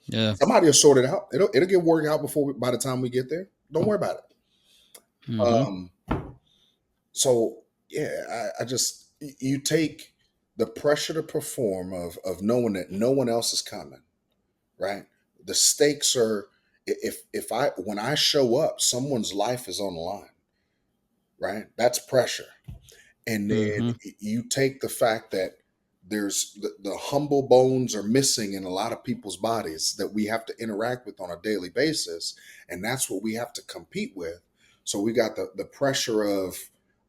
Yeah. Somebody will sort it out. It'll get worked out by the time we get there. Don't worry about it. Hmm. Um, so yeah, I just, you take the pressure to perform of knowing that no one else is coming, right? The stakes are, if I when I show up, someone's life is on the line, right? That's pressure. And then Hmm. you take the fact that There's the humble bones are missing in a lot of people's bodies that we have to interact with on a daily basis, and that's what we have to compete with. So we got the pressure of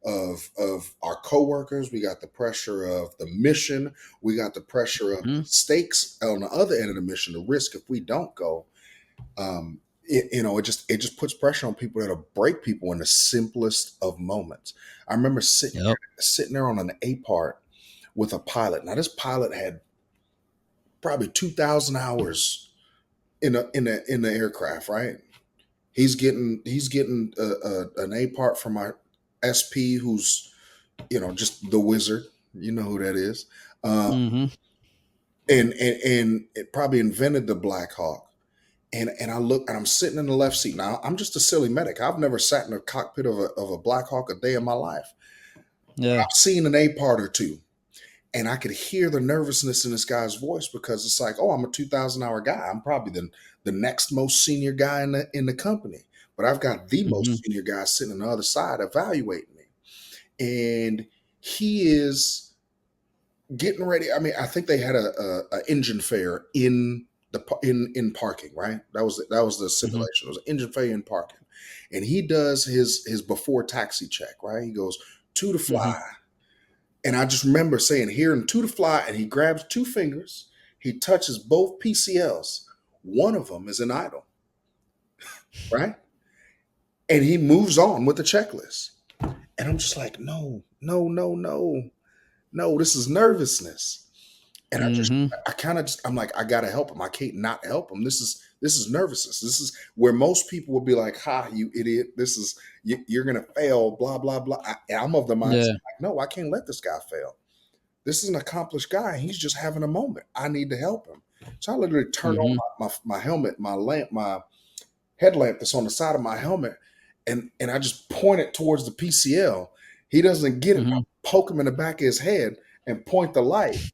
our coworkers, we got the pressure of the mission, we got the pressure of the Mhm. stakes on the other end of the mission, the risk if we don't go. It just puts pressure on people that'll break people in the simplest of moments. I remember Yep. sitting there on an A part with a pilot. Now this pilot had probably 2,000 hours in the aircraft, right? He's getting an A part from our SP, who's just the wizard. You know who that is, Mhm. and it probably invented the Black Hawk. And I look and I'm sitting in the left seat. Now I'm just a silly medic. I've never sat in a cockpit of a Black Hawk a day in my life. Yeah. I've seen an A part or two, and I could hear the nervousness in this guy's voice because it's like, oh, I'm a 2,000 hour guy. I'm probably the next most senior guy in the company, but I've got the Mhm. most senior guy sitting on the other side evaluating me, and he is getting ready. I mean, I think they had a engine failure in parking. Right, that was the Mhm. simulation. It was an engine failure in parking, and he does his before taxi check. Right, he goes two to Mhm. fly. And I just remember saying, hearing two to fly, and he grabs two fingers, he touches both PCLs. One of them is an idle, right? And he moves on with the checklist. And I'm just like, no, no, no, no, no, this is nervousness. And Mhm. I kind of I'm like, I gotta help him. I can't not help him. This is nervousness. This is where most people would be like, ha, you idiot. This is you're gonna fail, blah, blah, blah. I'm of the mindset Yeah. like, no, I can't let this guy fail. This is an accomplished guy. He's just having a moment. I need to help him. So I literally turn on Mhm. my helmet, my lamp, my headlamp that's on the side of my helmet, and I just point it towards the PCL. He doesn't get it. I Mhm. poke him in the back of his head and point the light.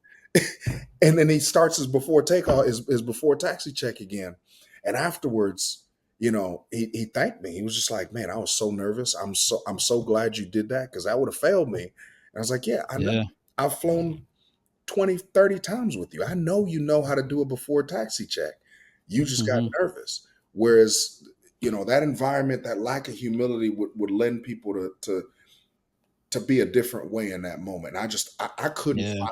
And then he starts his before takeoff, his before taxi check again. And afterwards, he thanked me. He was just like, man, I was so nervous. I'm so glad you did that because that would have failed me. And I was like, yeah, I know. Yeah. I've flown 20, 30 times with you. I know how to do a before taxi check. You just got Mhm. nervous. Whereas, that environment, that lack of humility would lend people to be a different way in that moment. I couldn't Yeah.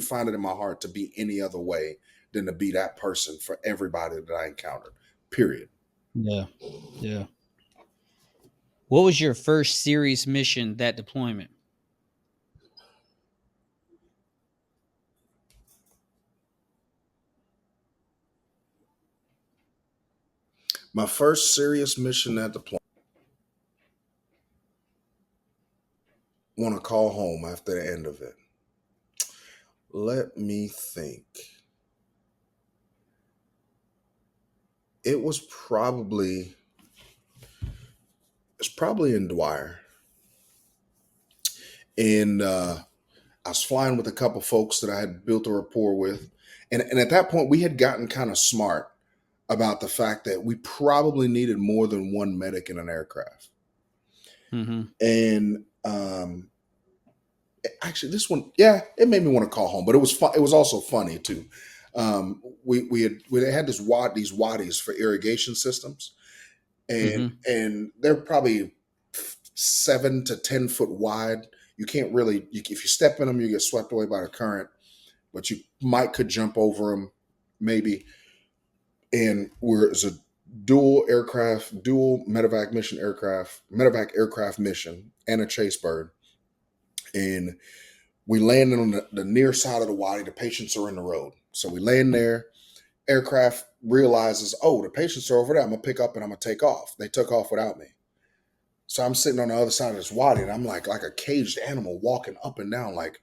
find it in my heart to be any other way than to be that person for everybody that I encountered. Period. Yeah. Yeah. What was your first serious mission that deployment? My first serious mission at the point, want to call home after the end of it. Let me think. It was probably it's probably in Dwyer. And I was flying with a couple folks that I had built a rapport with. And at that point we had gotten kind of smart about the fact that we probably needed more than one medic in an aircraft. Mhm. And actually, this one, yeah, it made me want to call home, but it was fun. It was also funny too. We had these waddies for irrigation systems, and Mhm. and they're probably 7 to 10 foot wide. You can't really, if you step in them, you get swept away by the current, but you could jump over them, maybe. And it's a dual medevac aircraft mission, and a chase bird. And we landed on the near side of the wadi. The patients are in the road. So we land there. Aircraft realizes, oh, the patients are over there. I'm going to pick up and I'm going to take off. They took off without me. So I'm sitting on the other side of this wadi, and I'm like a caged animal walking up and down, like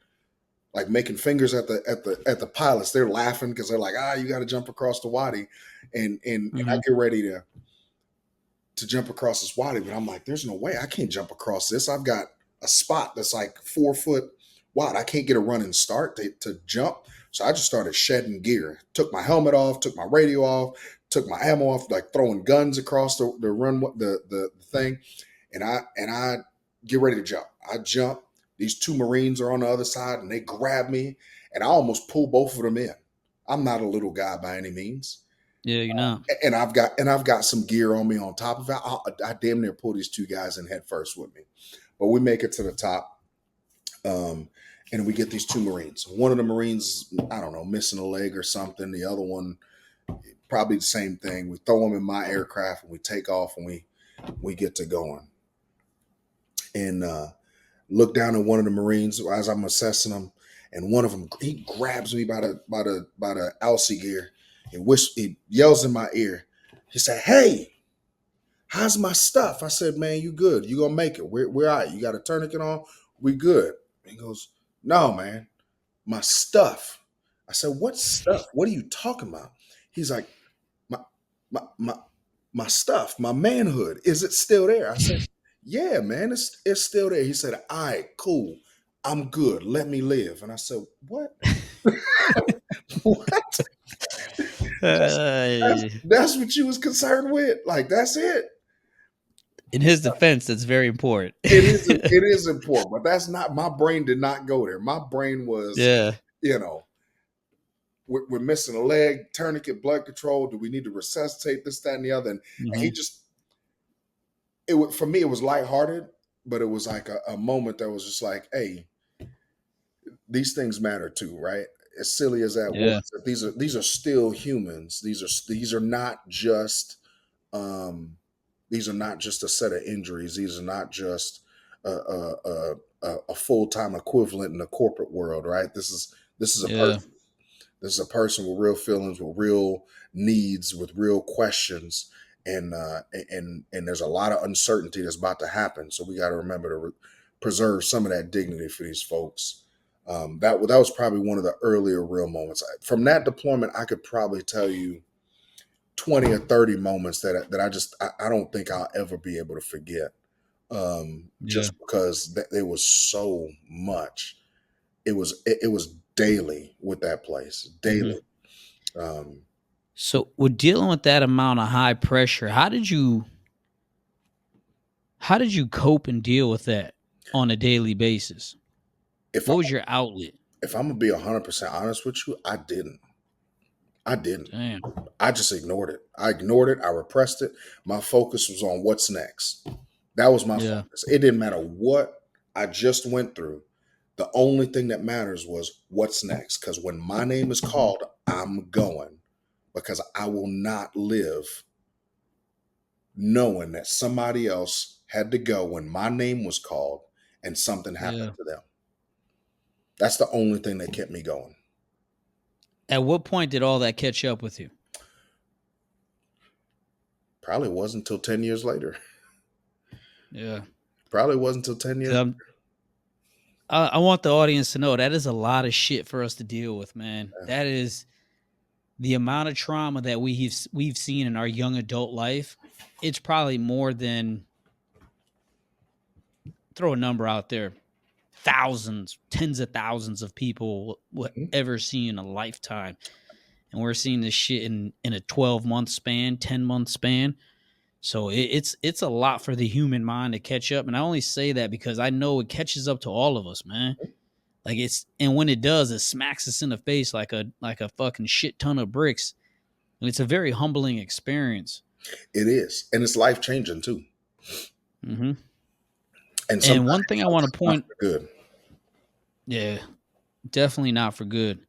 making fingers at the pilots. They're laughing because they're like, you got to jump across the wadi, and I Mhm. get ready to jump across this wadi, but I'm like, there's no way I can't jump across this. I've got a spot that's like 4 foot wide. I can't get a running start to jump. So I just started shedding gear. Took my helmet off, took my radio off, took my ammo off, like throwing guns across the run the thing, and I get ready to jump. I jump, These two Marines are on the other side, and they grab me, and I almost pull both of them in. I'm not a little guy by any means, Yeah, you're not. and I've got some gear on me on top of it. I damn near pull these two guys in head first with me, but we make it to the top, and we get these two Marines. One of the Marines, I don't know, missing a leg or something. The other one, probably the same thing. We throw them in my aircraft, and we take off, and we get to going, and look down at one of the Marines as I'm assessing them, and one of them, he grabs me by the Alcy gear. He yells in my ear. He said, "Hey, how's my stuff?" I said, "Man, you good? You gonna make it? We're all right. You got a tourniquet on? We good?" He goes, "No, man, my stuff." I said, "What stuff? What are you talking about?" He's like, "My my my my stuff, my manhood. Is it still there?" I said, "Yeah, man, it's still there." He said, "All right, cool. I'm good. Let me live." And I said, "What?" What? That's, Uh, that's what you was concerned with? Like, that's it. in his defense, that's very important. It is important, but that's not, my brain did not go there. My brain was, Yeah. you know, we're missing a leg, tourniquet, blood control. Do we need to resuscitate this, that, and the other? And he Mhm. just, for me, it was lighthearted, but it was like a moment that was just like, hey, these things matter too, right? As silly as that Yeah. was, these are still humans. These are not just um, these are not just a set of injuries. These are not just a full time equivalent in the corporate world, right? This is a Yeah. person. This is a person with real feelings, with real needs, with real questions, and there's a lot of uncertainty that's about to happen. So we got to remember to preserve some of that dignity for these folks. That was probably one of the earlier real moments. From that deployment, I could probably tell you 20 or 30 moments that I don't think I'll ever be able to forget. Yeah. Just because there was so much. It was daily with that place, Mhm. daily. Um, So, with dealing with that amount of high pressure, how did you cope and deal with that on a daily basis? if What I'm was your outlet? if I'm gonna be 100% honest with you, I didn't. I didn't. Damn. I just ignored it. I ignored it. I repressed it. My focus was on what's next. That was my Yeah. focus. It didn't matter what I just went through. The only thing that matters was what's next. Because when my name is Mhm. called, I'm going. Because I will not live knowing that somebody else had to go when my name was called and something happened Yeah. to them. That's the only thing that kept me going. At what point did all that catch up with you? Probably wasn't until 10 years later. Yeah. Probably wasn't until 10 years. 'Cause I want the audience to know that is a lot of shit for us to deal with, man. That is the amount of trauma that we've seen in our young adult life. It's probably more than, throw a number out there, thousands, tens of thousands of people will Mhm. ever see in a lifetime. And we're seeing this shit in a 12-month span, 10-month span. So it's a lot for the human mind to catch up. And I only say that because I know it catches up to all of us, man. Like, and when it does, it smacks us in the face like a fucking shit ton of bricks. And it's a very humbling experience. It is. And it's life changing too. Hmm. And And sometimes, one thing I want sometimes to not point, for good. yeah, definitely not for good.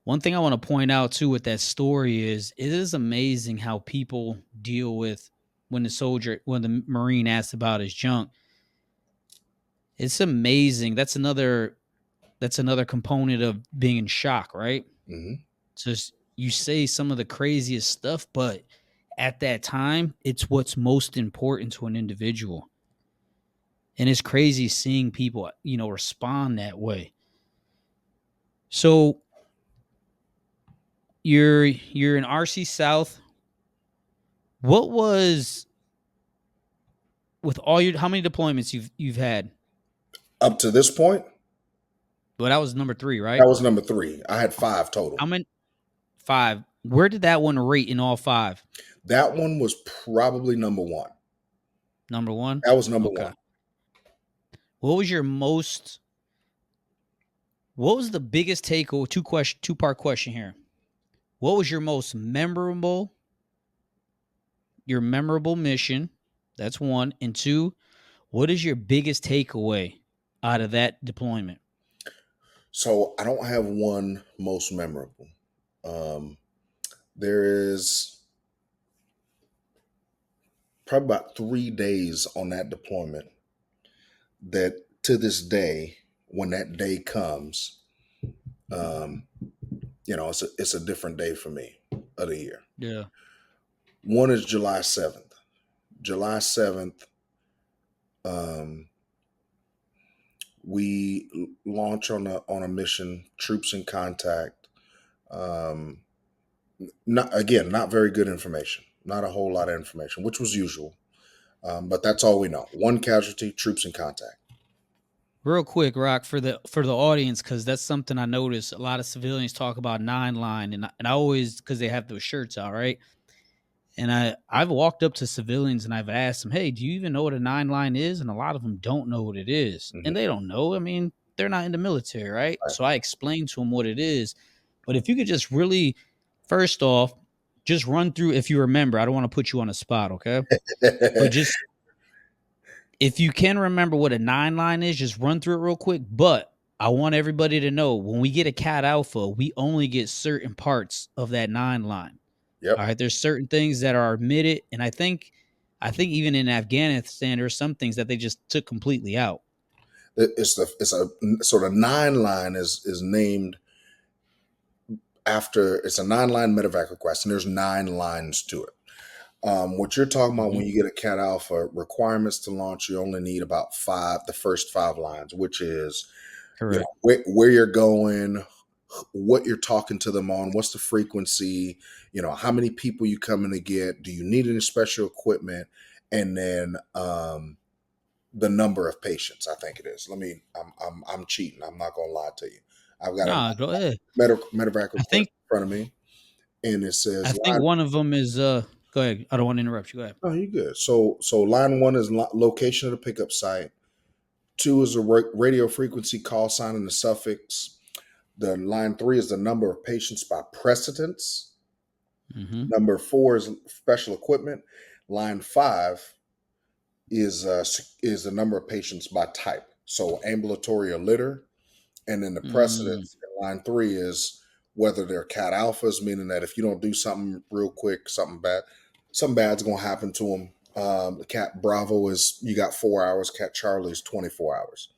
One thing I want to point out too with that story is it is amazing how people deal with when the Marine asked about his junk. It's amazing. That's another component of being in shock, right? Hmm. Just you say some of the craziest stuff, but at that time, it's what's most important to an individual. And it's crazy seeing people, respond that way. So you're in RC South. What was with all your how many deployments you've had? Up to this point, Well, that was number 3, that right? was number 3. I had 5 total. How many? 5. Where did that one rate in all 5? That one was probably number 1. Number 1? That was number Okay. 1. What was your most What was the biggest takeaway? Two-part question here. What was your memorable mission? That's one. And two, what is your biggest takeaway out of that deployment? So I don't have one most memorable. There is probably about 3 days on that deployment that to this day, when that day comes, um, it's a different day for me of the year. Yeah. One is July 7th. July 7th, we launch on a mission, troops in contact. Not very good information, not a whole lot of information, which was usual. But that's all we know. One casualty, troops in contact. Real quick, Rock, for the audience, because that's something I noticed. A lot of civilians talk about 9-line, and I always, because they have those shirts out, right? And I've walked up to civilians and I've asked them, "Hey, do you even know what a 9-line is?" And a lot of them don't know what it is, Mm-hmm. and they don't know. I mean, they're not in the military, right? Right. So I explained to them what it is. But if you could just really, first off, just run through, if you remember. I don't want to put you on a spot, okay? But just, if you can remember what a 9-line is, just run through it real quick. But I want everybody to know, when we get a Cat Alpha, we only get certain parts of that 9-line. Yep. All right. There's certain things that are omitted. And I think even in Afghanistan, there's some things that they just took completely out. It's a sort of 9-line is named after, it's a 9-line medevac request, and there's 9 lines to it. What you're talking about, when you get a Cat Alpha, requirements to launch, you only need about the first 5 lines, which is Correct. Where you're going, what you're talking to them on, what's the frequency, how many people you coming to get, do you need any special equipment, and then the number of patients. I think it is. I'm cheating. I'm not gonna lie to you. I've got a Go ahead. medevac request in I front of me, and it says think line. one of them is go ahead. I don't want to interrupt you. Go ahead. Oh, you good? So line 1 is location of the pickup site. 2 is a radio frequency call sign and the suffix. The line 3 is the number of patients by precedence. Mm-hmm. Number 4 is special equipment. Line 5 is the number of patients by type. So ambulatory or litter. And then the precedence in line 3 is whether they're Cat Alphas, meaning that if you don't do something real quick, something bad's going to happen to them. The Cat Bravo is, you got 4 hours. Cat Charlie is 24 hours.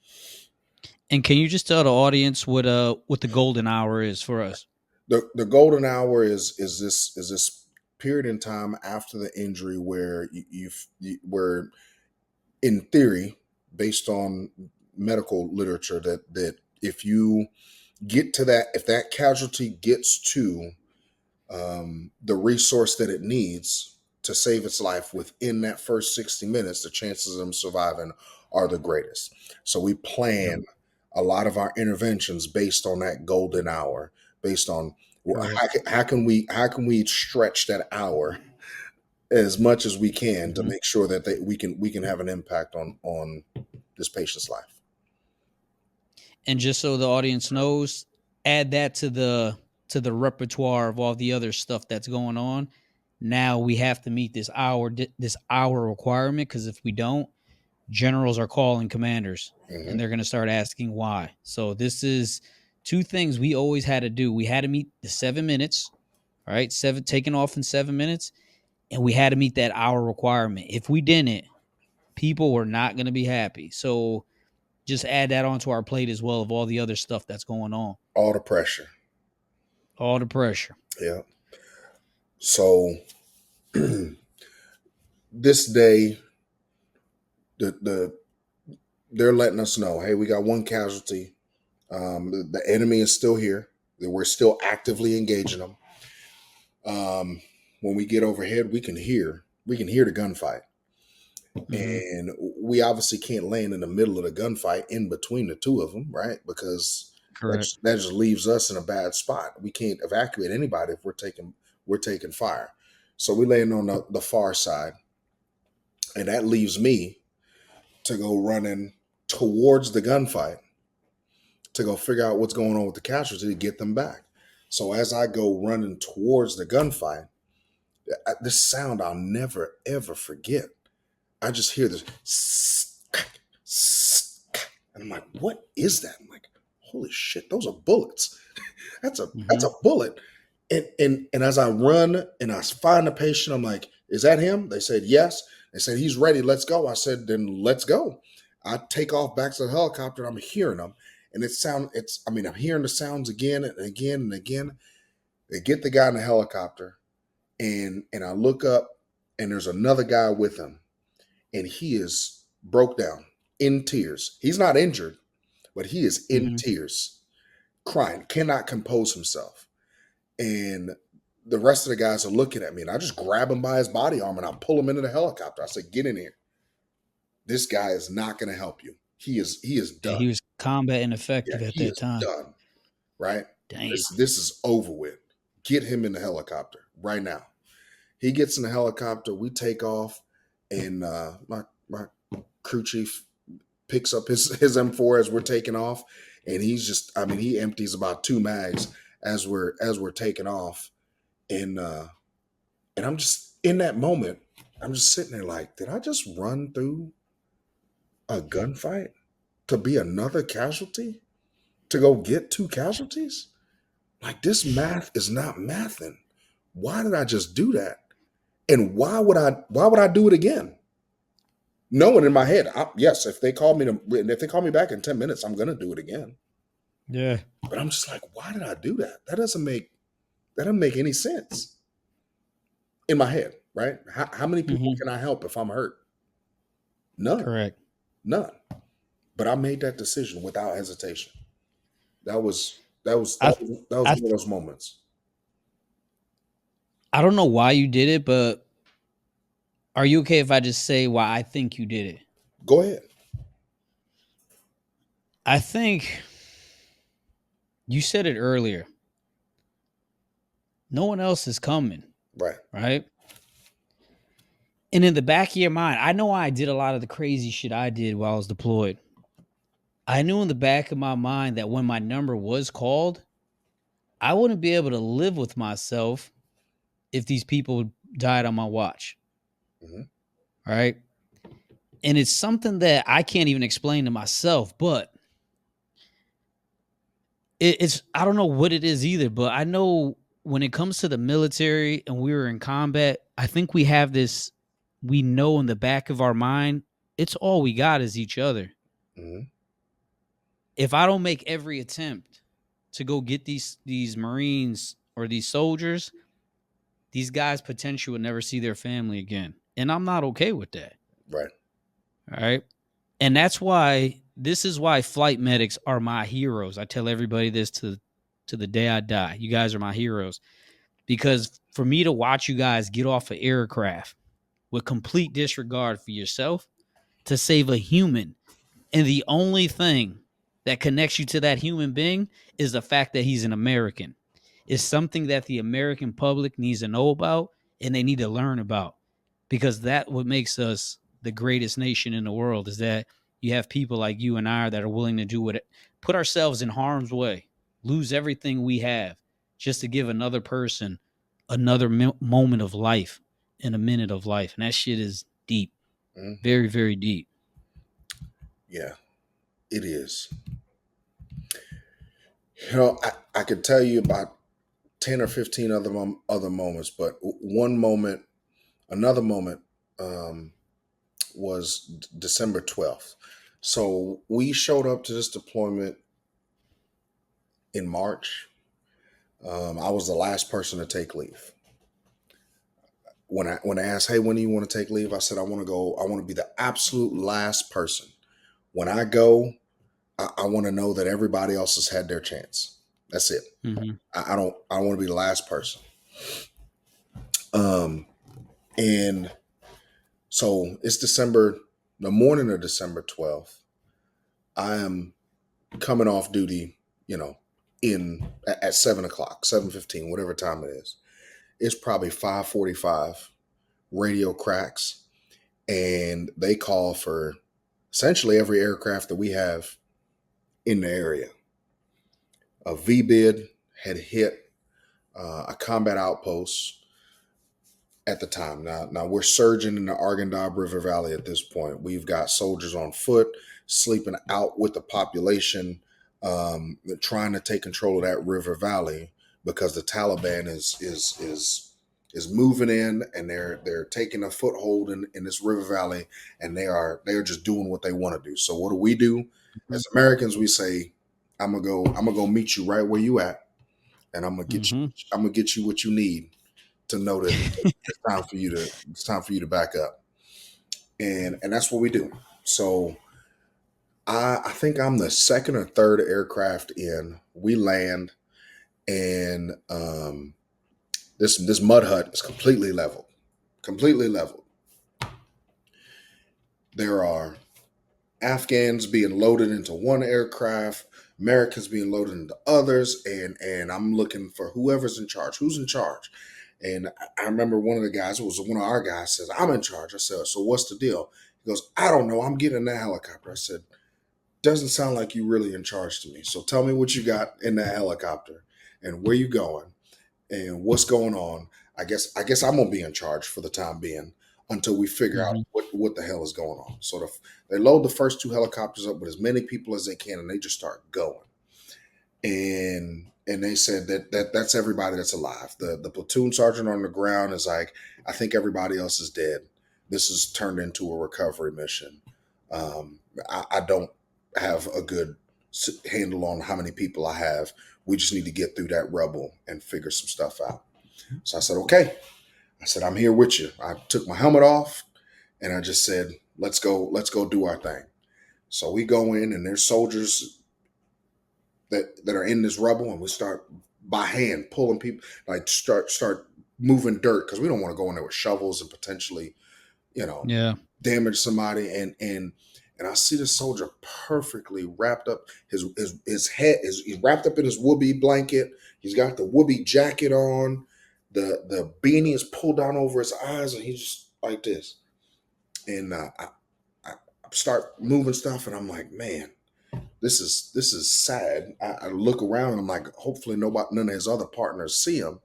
And can you just tell the audience what the golden hour is for us? The golden hour is this period in time after the injury where where, in theory, based on medical literature, that if you get to that, if that casualty gets to the resource that it needs to save its life within that first 60 minutes, the chances of them surviving are the greatest. So we plan a lot of our interventions based on that golden hour, based on how can we stretch that hour as much as we can to make sure that we can have an impact on this patient's life. And just so the audience knows, add that to the repertoire of all the other stuff that's going on. Now we have to meet this hour requirement, because if we don't, generals are calling commanders and they're going to start asking why. So this is 2 things we always had to do. We had to meet the 7 minutes, all right, taking off in 7 minutes, and we had to meet that hour requirement. If we didn't, people were not going to be happy. So just add that onto our plate as well, of all the other stuff that's going on. All the pressure. Yeah. So this day, they're letting us know, hey, we got 1 casualty. The enemy is still here. We're still actively engaging them. When we get overhead, we can hear the gunfight. And we obviously can't land in the middle of the gunfight in between the 2 of them, right? Because that just leaves us in a bad spot. We can't evacuate anybody if we're taking fire. So we land on the far side, and that leaves me to go running towards the gunfight to go figure out what's going on with the casualty to get them back. So as I go running towards the gunfight, this sound I'll never ever forget. I just hear this, and I'm like, "What is that?" I'm like, "Holy shit, those are bullets." That's a bullet. And as I run and I find the patient, I'm like, "Is that him?" They said yes. They said he's ready. Let's go. I said, "Then let's go." I take off back to the helicopter. And I'm hearing them, and I'm hearing the sounds again and again and again. They get the guy in the helicopter, and I look up, and there's another guy with him, and he is broke down in tears. He's not injured, but he is in tears, crying, cannot compose himself. And the rest of the guys are looking at me, and I just grab him by his body arm and I pull him into the helicopter. I said, "Get in here. This guy is not going to help you. He is Yeah, done. he was combat Yeah, ineffective at he that is time. done. Right? Damn. This is over with. Get him in the helicopter right now." He gets in the helicopter. We take off, and my crew chief picks up his M4 as we're taking off, and he empties about 2 mags as we're taking off, and I'm just in that moment. I'm just sitting there like, did I just run through a gunfight to be another casualty? To go get 2 casualties? Like, this math is not mathing. Why did I just do that? And why would I do it again? Knowing in my head, yes, if they call me back in 10 minutes, I'm gonna do it again. Yeah. But I'm just like, why did I do that? That doesn't make any sense in my head, right? How many people can I help if I'm hurt? None. Correct. None. But I made that decision without hesitation. That was I one of those moments. I don't know why you did it, but are you okay if I just say why I think you did it? Go ahead. I think you said it earlier. No one else is coming, Right. right? And in the back of your mind, I know I did a lot of the crazy shit I did while I was deployed. I knew in the back of my mind that when my number was called, I wouldn't be able to live with myself if these people died on my watch. Mhm. Right. And it's something that I can't even explain to myself, but it's, I don't know what it is either, but I know when it comes to the military and we were in combat, I think we have this, we know in the back of our mind, it's all we got is each other. Mhm. If I don't make every attempt to go get these Marines or these soldiers, these guys potentially would never see their family again. And I'm not okay with that. Right. All right. And that's why this is why flight medics are my heroes. I tell everybody this to the day I die. You guys are my heroes. Because for me to watch you guys get off an aircraft with complete disregard for yourself to save a human, and the only thing that connects you to that human being is the fact that he's an American, is something that the American public needs to know about and they need to learn about, because that what makes us the greatest nation in the world is that you have people like you and I that are willing to do it, put ourselves in harm's way, lose everything we have just to give another person another moment of life and a minute of life. And that shit is deep, Mhm. very, very deep. Yeah, it is. I could tell you about 10 or 15 other moments, but another moment um, was December 12th. So we showed up to this deployment in March. I was the last person to take leave. When I asked, "Hey, when do you want to take leave?" I said, "I want to go. I want to be the absolute last person. When I go, I want to know that everybody else has had their chance. That's it. Mm-hmm. I don't want to be the last person." And so it's the morning of December 12th. I am coming off duty, at 7 o'clock, 7:15, whatever time it is. It's probably 5:45. Radio cracks, and they call for essentially every aircraft that we have in the area. A V-bid had hit a combat outpost at the time. Now we're surging in the Arghandab River Valley at this point. We've got soldiers on foot, sleeping out with the population, trying to take control of that river valley because the Taliban is moving in, and they're taking a foothold in this river valley, and they're just doing what they want to do. So what do? Mhm. As Americans, we say, I'm gonna go meet you right where you at, and Mhm. I'm gonna get you what you need to know that it's time for you to back up, and that's what we do. So I think I'm the second or third aircraft in. We land, and this mud hut is completely leveled. There are Afghans being loaded into one aircraft, Americans being loaded into others, and I'm looking for whoever's in charge. Who's in charge? And I remember one of the guys, it was one of our guys, says, I'm in charge. I said, so what's the deal? He goes, I don't know. I'm getting in that helicopter. I said, doesn't sound like you really in charge to me. So tell me what you got in that helicopter and where you going and what's going on. I guess I'm gonna be in charge for the time being until we figure out Mhm. what the hell is going on. So they load the first two helicopters up with as many people as they can, and they just start going. And they said that's everybody that's alive. The platoon sergeant on the ground is like, I think everybody else is dead. This has turned into a recovery mission. I don't have a good handle on how many people I have. We just need to get through that rubble and figure some stuff out. So I said, okay. I said, I'm here with you. I took my helmet off and I just said, let's go do our thing. So we go in, and there's soldiers that are in this rubble, and we start by hand pulling people, like start moving dirt, because we don't want to go in there with shovels and potentially, you know, Yeah. damage somebody. And I see the soldier perfectly wrapped up. His head is he's wrapped up in his whoopee blanket. He's got the whoopee jacket on. The beanie is pulled down over his eyes, and he's just like this. And I start moving stuff, and I'm like, man, this is sad. I look around, and I'm like, hopefully none of his other partners see him.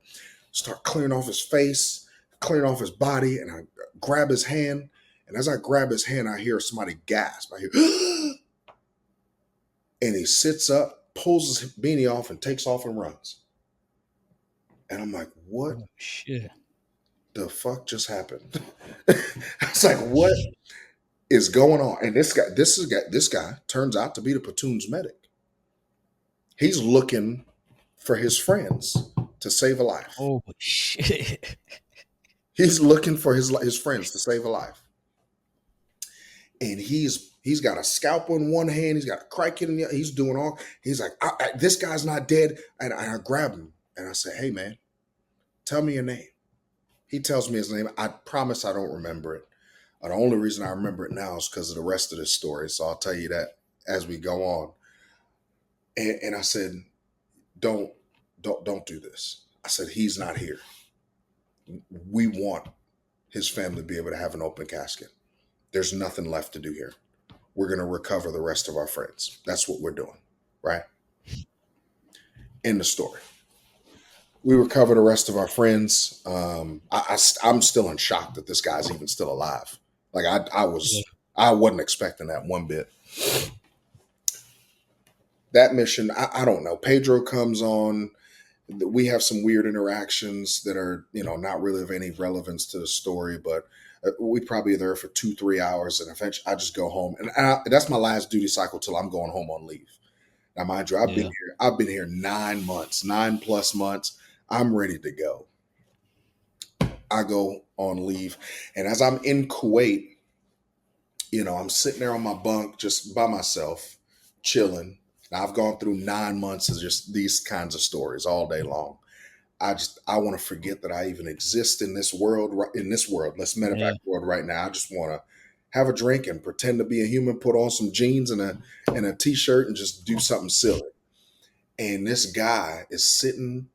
Start clearing off his face, clearing off his body, and I grab his hand. And as I grab his hand, I hear somebody gasp. I hear, and he sits up, pulls his beanie off, and takes off and runs. And I'm like, what Oh shit. the fuck just happened? I was like, what is going on? And this guy turns out to be the platoon's medic. He's looking for his friends to save a life. Oh shit. He's looking for his friends to save a life. And he's got a scalpel in one hand, he's got a crack in the other, he's doing all. He's like, this guy's not dead. And I grab him and I say, hey man, tell me your name. He tells me his name. I promise I don't remember it. The only reason I remember it now is because of the rest of this story. So I'll tell you that as we go on. And I said, don't do this. I said, he's not here. We want his family to be able to have an open casket. There's nothing left to do here. We're going to recover the rest of our friends. That's what we're doing, right? End the story. We recover the rest of our friends. I'm still in shock that this guy's even still alive. Like Yeah. I wasn't expecting that one bit. That mission, I don't know. Pedro comes on. We have some weird interactions that are, not really of any relevance to the story, but we probably are there for 2-3 hours, and eventually I just go home, and that's my last duty cycle till I'm going home on leave. Now, mind you, Yeah. I've been here 9 months, 9+ months. I'm ready to go. I go on leave, and as I'm in Kuwait, I'm sitting there on my bunk just by myself, chilling. Now, I've gone through 9 months of just these kinds of stories all day long. I want to forget that I even exist in this world. In this world, let's medevac Yeah. world right now. I just want to have a drink and pretend to be a human. Put on some jeans and a t-shirt and just do something silly. And this guy is sitting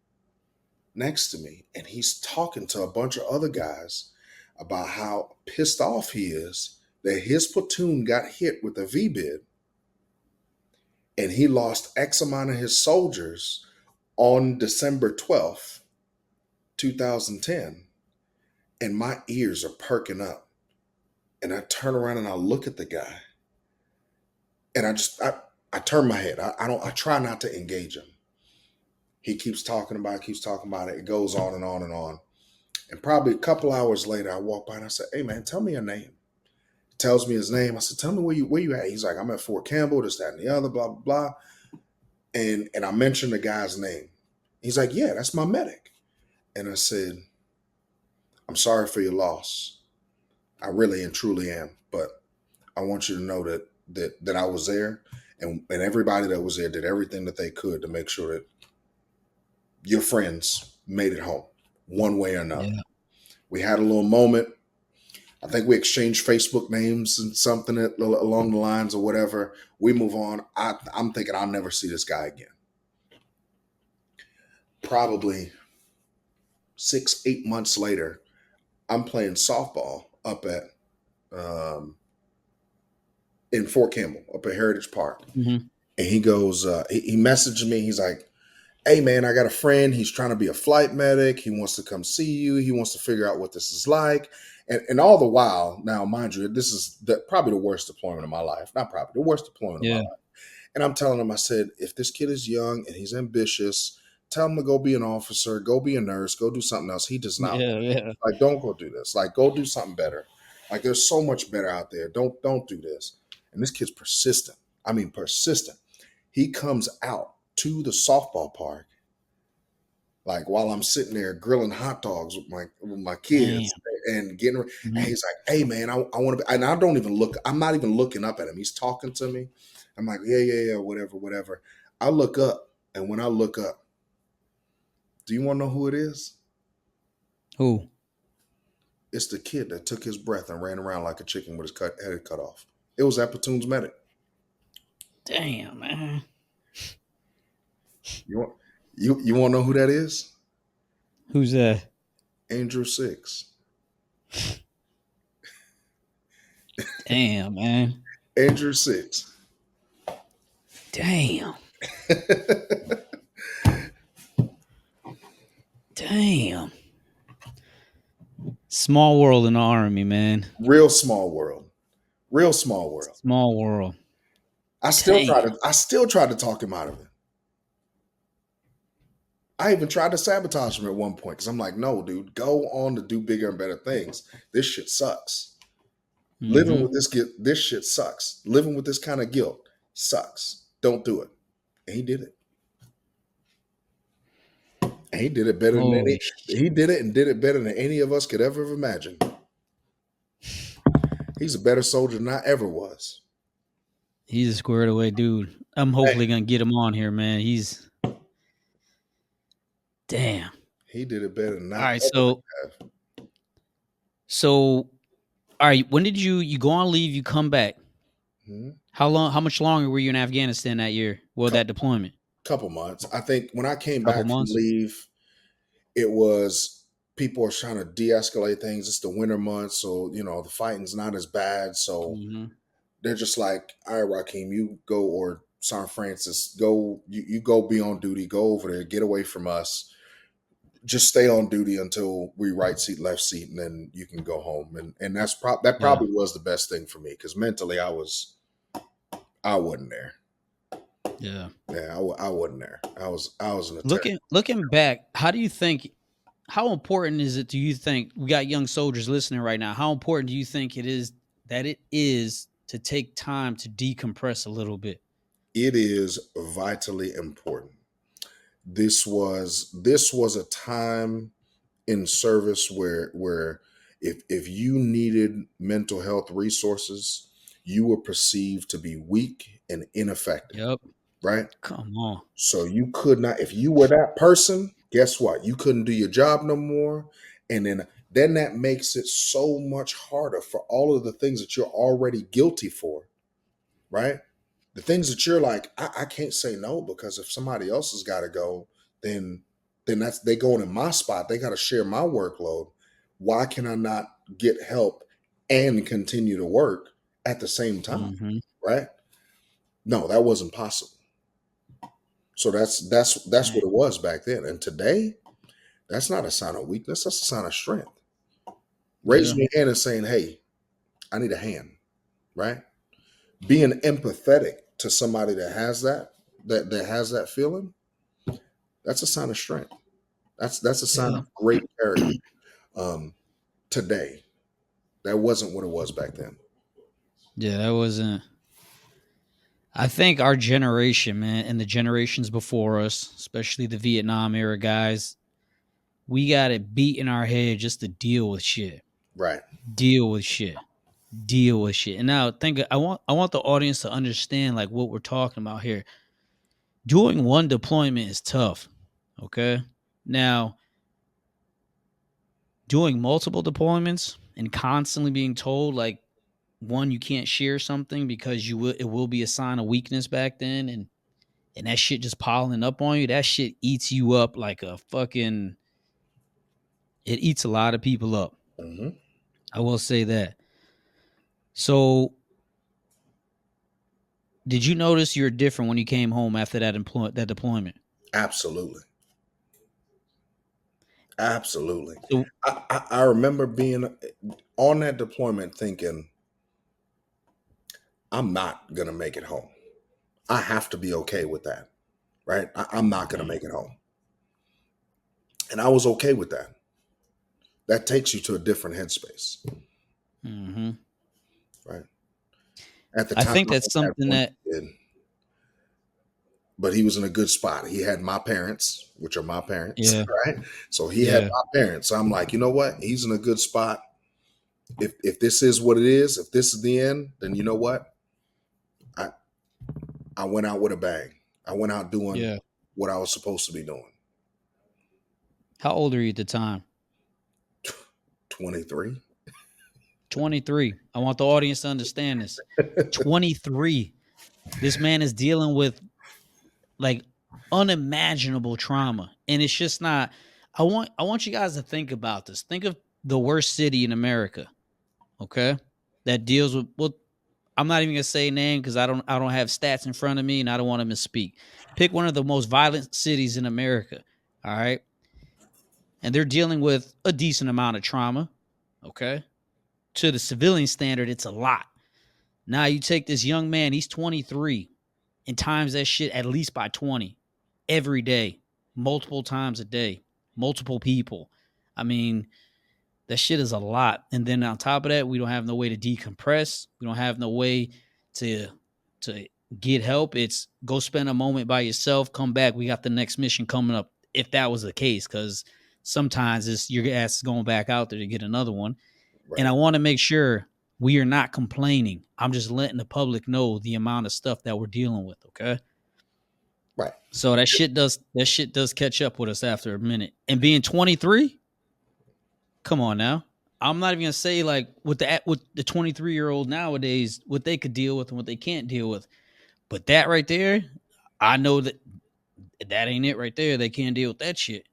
next to me, and he's talking to a bunch of other guys about how pissed off he is that his platoon got hit with a V-bid, and he lost X amount of his soldiers on December 12th, 2010. And my ears are perking up. And I turn around and I look at the guy. And I turn my head. I try not to engage him. He keeps talking about it. It goes on and on and on. And probably a couple hours later, I walk by and I said, "Hey man, tell me your name." He tells me his name. I said, "Tell me where you at?" He's like, "I'm at Fort Campbell, this, that, and the other, blah, blah, blah." And I mentioned the guy's name. He's like, "Yeah, that's my medic." And I said, "I'm sorry for your loss. I really and truly am. But I want you to know that I was there, and everybody that was there did everything that they could to make sure that your friends made it home one way or another." Yeah. We had a little moment. I think we exchanged Facebook names and something along the lines or whatever. We move on. I'm thinking I'll never see this guy again. Probably 6, 8 months later, I'm playing softball up at in Fort Campbell, up at Heritage Park. Mm-hmm. And he goes, he messaged me. He's like, "Hey man, I got a friend. He's trying to be a flight medic. He wants to come see you. He wants to figure out what this is like." And all the while, now mind you, this is probably the worst deployment of my life. Not probably the worst deployment of my Yeah. life. And I'm telling him, I said, if this kid is young and he's ambitious, tell him to go be an officer, go be a nurse, go do something else. He does not. Yeah. Yeah. Like, don't go do this. Like, go do something better. Like, there's so much better out there. Don't do this. And this kid's persistent. I mean, persistent. He comes out to the softball park, like while I'm sitting there grilling hot dogs with my kids and getting. Mm-hmm. And he's like, "Hey man, I want to be," and I don't even look. I'm not even looking up at him. He's talking to me. I'm like, yeah, whatever. I look up, and when I look up, do you want to know who it is? Who? It's the kid that took his breath and ran around like a chicken with his head cut off. It was that platoon's medic. Damn, man. You want to know who that is? Who's that? Andrew 6. Damn, man. Andrew 6. Damn. Damn. Small world in the Army, man. Real small world. Real small world. Small world. I still tried to talk him out of it. I even tried to sabotage him at one point because I'm like, "No, dude, go on to do bigger and better things. This shit sucks. Mm-hmm. Living with this shit sucks. Living with this kind of guilt sucks. Don't do it." And he did it. And he did it better than any. He did it and did it better than any of us could ever have imagined. He's a better soldier than I ever was. He's a squared away dude. I'm hopefully gonna get him on here, man. He's damn. He did it better than I. All right, so all right. When did you go on leave? You come back. Mm-hmm. How much longer were you in Afghanistan that year? Well, that deployment. Couple months. I think when I came back from leave, it was people are trying to de-escalate things. It's the winter months, so the fighting's not as bad. So they're just like, "All right, Rahkeem, you go," or Sergeant Francis, go. You go be on duty. Go over there. Get away from us. Just stay on duty until we right seat, left seat, and then you can go home. And that probably was the best thing for me because mentally I wasn't there. Yeah, I wasn't there. I was in a looking back. How important is it? Do you think we got young soldiers listening right now? How important do you think it is to take time to decompress a little bit? It is vitally important. This was a time in service where if you needed mental health resources, you were perceived to be weak and ineffective. Yep. Right? Come on. So you could not, if you were that person, guess what? You couldn't do your job no more. And then that makes it so much harder for all of the things that you're already guilty for, right? The things that you're like, I can't say no because if somebody else has got to go, then they going in my spot. They got to share my workload. Why can I not get help and continue to work at the same time? Right? No, that wasn't possible. So that's what it was back then. And today, that's not a sign of weakness. That's a sign of strength. Yeah. Raising your hand and saying, "Hey, I need a hand," right? Being empathetic to somebody that has that has that feeling, that's a sign of strength. That's a sign Yeah. of great character. Um, Today, that wasn't what it was back then. Yeah, that wasn't. I think our generation, man, and the generations before us, especially the Vietnam era guys, we got it beat in our head just to deal with shit. Right. Deal with shit. Deal with shit. And now I want the audience to understand like what we're talking about here. Doing one deployment is tough. Okay. Now, doing multiple deployments and constantly being told like one, you can't share something because it will be a sign of weakness back then, and that shit just piling up on you, that shit eats you up like a fucking it eats a lot of people up. Hmm. I will say that. So did you notice you're different when you came home after that deployment? Absolutely. Absolutely. So I remember being on that deployment thinking, I'm not going to make it home. I have to be okay with that, right? I'm not going to make it home. And I was okay with that. That takes you to a different headspace, mhm. right? At the I time, think I that's only had something one that kid, but he was in a good spot. He had my parents, which are my parents, yeah, right? So he had yeah, my parents. So I'm like, you know what? He's in a good spot. If this is what it is, if this is the end, then you know what? I I went out with a bang. I went out doing yeah. what I was supposed to be doing. How old are you at the time? 23. 23. I want the audience to understand this. 23. This man is dealing with like unimaginable trauma. And it's just not I want you guys to think about this. Think of the worst city in America, okay? That deals with well, I'm not even gonna say a name because I don't have stats in front of me and I don't want to misspeak. Pick one of the most violent cities in America. All right. And they're dealing with a decent amount of trauma. Okay. To the civilian standard, it's a lot. Now you take this young man, he's 23, and times that shit at least by 20 every day, multiple times a day, multiple people. I mean, that shit is a lot. And then on top of that, we don't have no way to decompress. We don't have no way to to get help. It's go spend a moment by yourself, come back. We got the next mission coming up. If that was the case, because sometimes it's your ass is going back out there to get another one. And I Right. want to make sure we are not complaining. I'm just letting the public know the amount of stuff that we're dealing with. Okay. Right. So that shit does catch up with us after a minute. And being 23, come on now. I'm not even gonna say like with the 23-year-old nowadays what they could deal with and what they can't deal with. But that right there, I know that ain't it right there. They can't deal with that shit.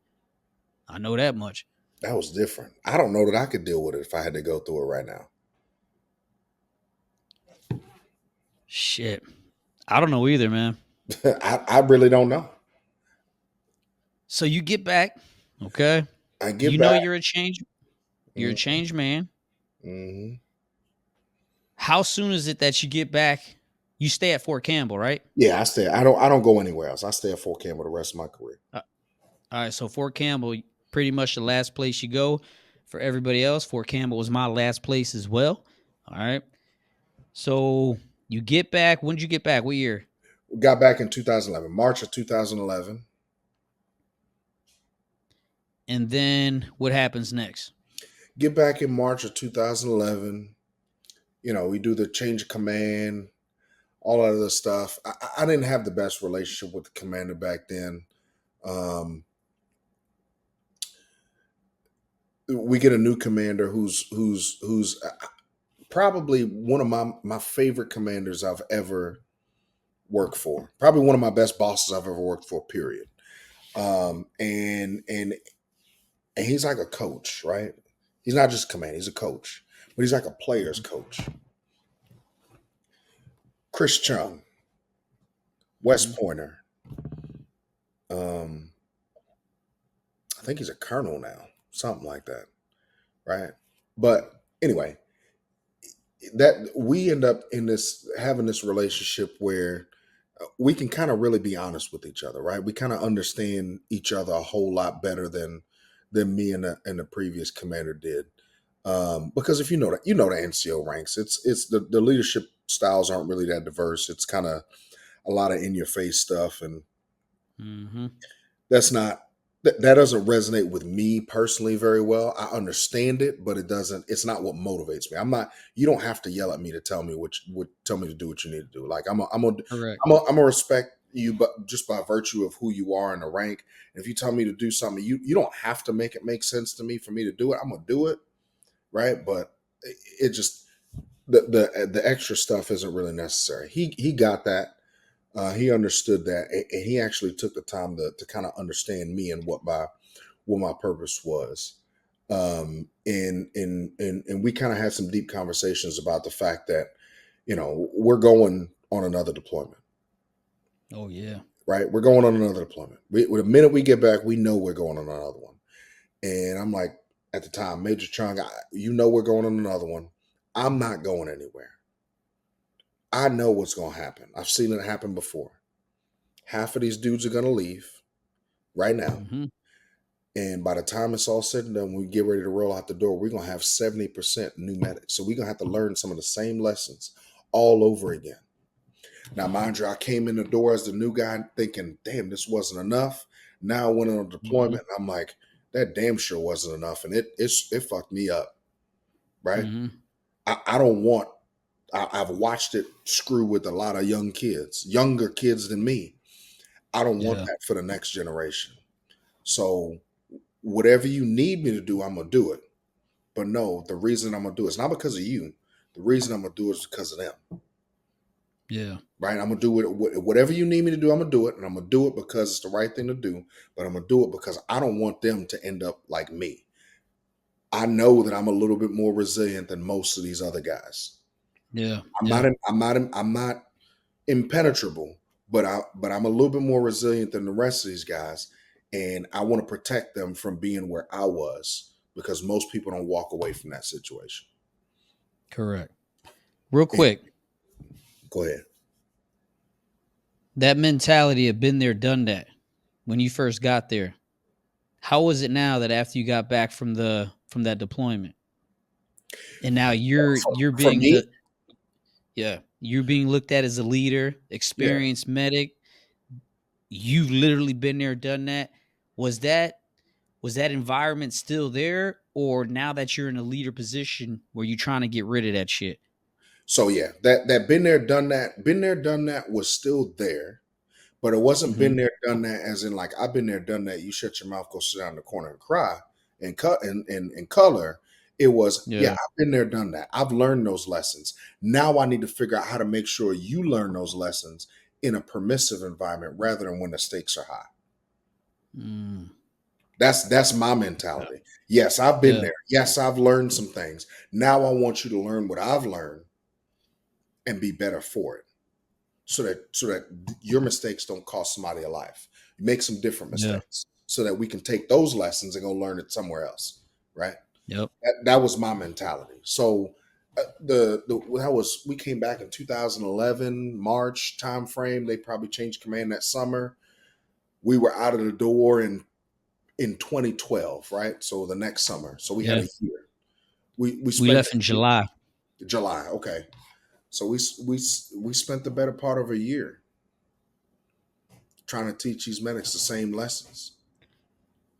I know that much. That was different. I don't know that I could deal with it if I had to go through it right now. Shit. I don't know either, man. I really don't know. So you get back, okay? I get You know back. you're a Mm-hmm. changed man. Mm-hmm. How soon is it that you get back? You stay at Fort Campbell, right? Yeah, I stay. I don't go anywhere else. I stay at Fort Campbell the rest of my career. All right, so Fort Campbell, pretty much the last place you go. For everybody else, Fort Campbell was my last place as well. All right. So you get back. When did you get back? What year? We got back in 2011, March of 2011. And then what happens next? Get back in March of 2011. We do the change of command, all that other stuff. I didn't have the best relationship with the commander back then. We get a new commander who's probably one of my favorite commanders I've ever worked for. Probably one of my best bosses I've ever worked for. Period. And he's like a coach, right? He's not just a commander; he's a coach, but he's like a player's coach. Chris Chung, Mhm. West Pointer, think he's a colonel now, something like that, right? But anyway, that we end up in this having this relationship where we can kind of really be honest with each other, right? We kind of understand each other a whole lot better than me and the previous commander did. Because if you know the NCO ranks, it's the leadership styles aren't really that diverse. It's kind of a lot of in your face stuff, and Mm-hmm. that's not that doesn't resonate with me personally very well. I understand it, but it's not what motivates me. I'm not You don't have to yell at me to tell me tell me to do what you need to do. Like Correct. I'm gonna respect you, but just by virtue of who you are in the rank. And if you tell me to do something, you don't have to make it make sense to me for me to do it. I'm gonna do it, right? But it just the extra stuff isn't really necessary. He got that. He understood that, and he actually took the time to kind of understand me and what my purpose was. And we kind of had some deep conversations about the fact that we're going on another deployment, Oh yeah. right? We're going on another deployment. The minute we get back, we know we're going on another one. And I'm like, at the time, Major Chung, we're going on another one. I'm not going anywhere. I know what's going to happen. I've seen it happen before. Half of these dudes are going to leave right now. Mm-hmm. And by the time it's all said and done, when we get ready to roll out the door, we're going to have 70% new medics. So we're going to have to learn some of the same lessons all over again. Now, mind you, I came in the door as the new guy thinking, damn, this wasn't enough. Now I went on a deployment, and I'm like, that damn sure wasn't enough. And it fucked me up, right? Mm-hmm. I don't want, I've watched it screw with a lot of younger kids than me. I don't want Yeah. that for the next generation. So whatever you need me to do, I'm going to do it. But no, the reason I'm going to do it is not because of you. The reason I'm going to do it is because of them. Yeah. Right? I'm going to do it. Whatever you need me to do, I'm going to do it. And I'm going to do it because it's the right thing to do. But I'm going to do it because I don't want them to end up like me. I know that I'm a little bit more resilient than most of these other guys. Yeah. I'm not impenetrable, but I'm a little bit more resilient than the rest of these guys, and I want to protect them from being where I was, because most people don't walk away from that situation. Correct. Real And, quick, go ahead. that mentality of been there, done that when you first got there. How was it now that after you got back from that deployment, and now you're For being me, you're being looked at as a leader, yeah. experienced medic. You've literally been there, done that. Was that environment still there, or now that you're in a leader position, were you trying to get rid of that shit? So yeah, that been there, done that was still there, but it wasn't Mm-hmm. been there, done that as in like I've been there, done that. You shut your mouth, go sit down in the corner and cry and cut and color. It was, yeah, Yeah. I've been there, done that. I've learned those lessons. Now I need to figure out how to make sure you learn those lessons in a permissive environment rather than when the stakes are high. Mm. That's my mentality. Yes, I've been Yeah. there. Yes, I've learned some things. Now I want you to learn what I've learned and be better for it. So that your mistakes don't cost somebody a life. You make some different Yeah. mistakes so that we can take those lessons and go learn it somewhere else. Right. Yep. That was my mentality. So we came back in 2011 March time frame. They probably changed command that summer. We were out of the door in 2012, right? So the next summer. So we had Yeah. a year. We We spent left in July. July. Okay. So we spent the better part of a year trying to teach these medics the same lessons.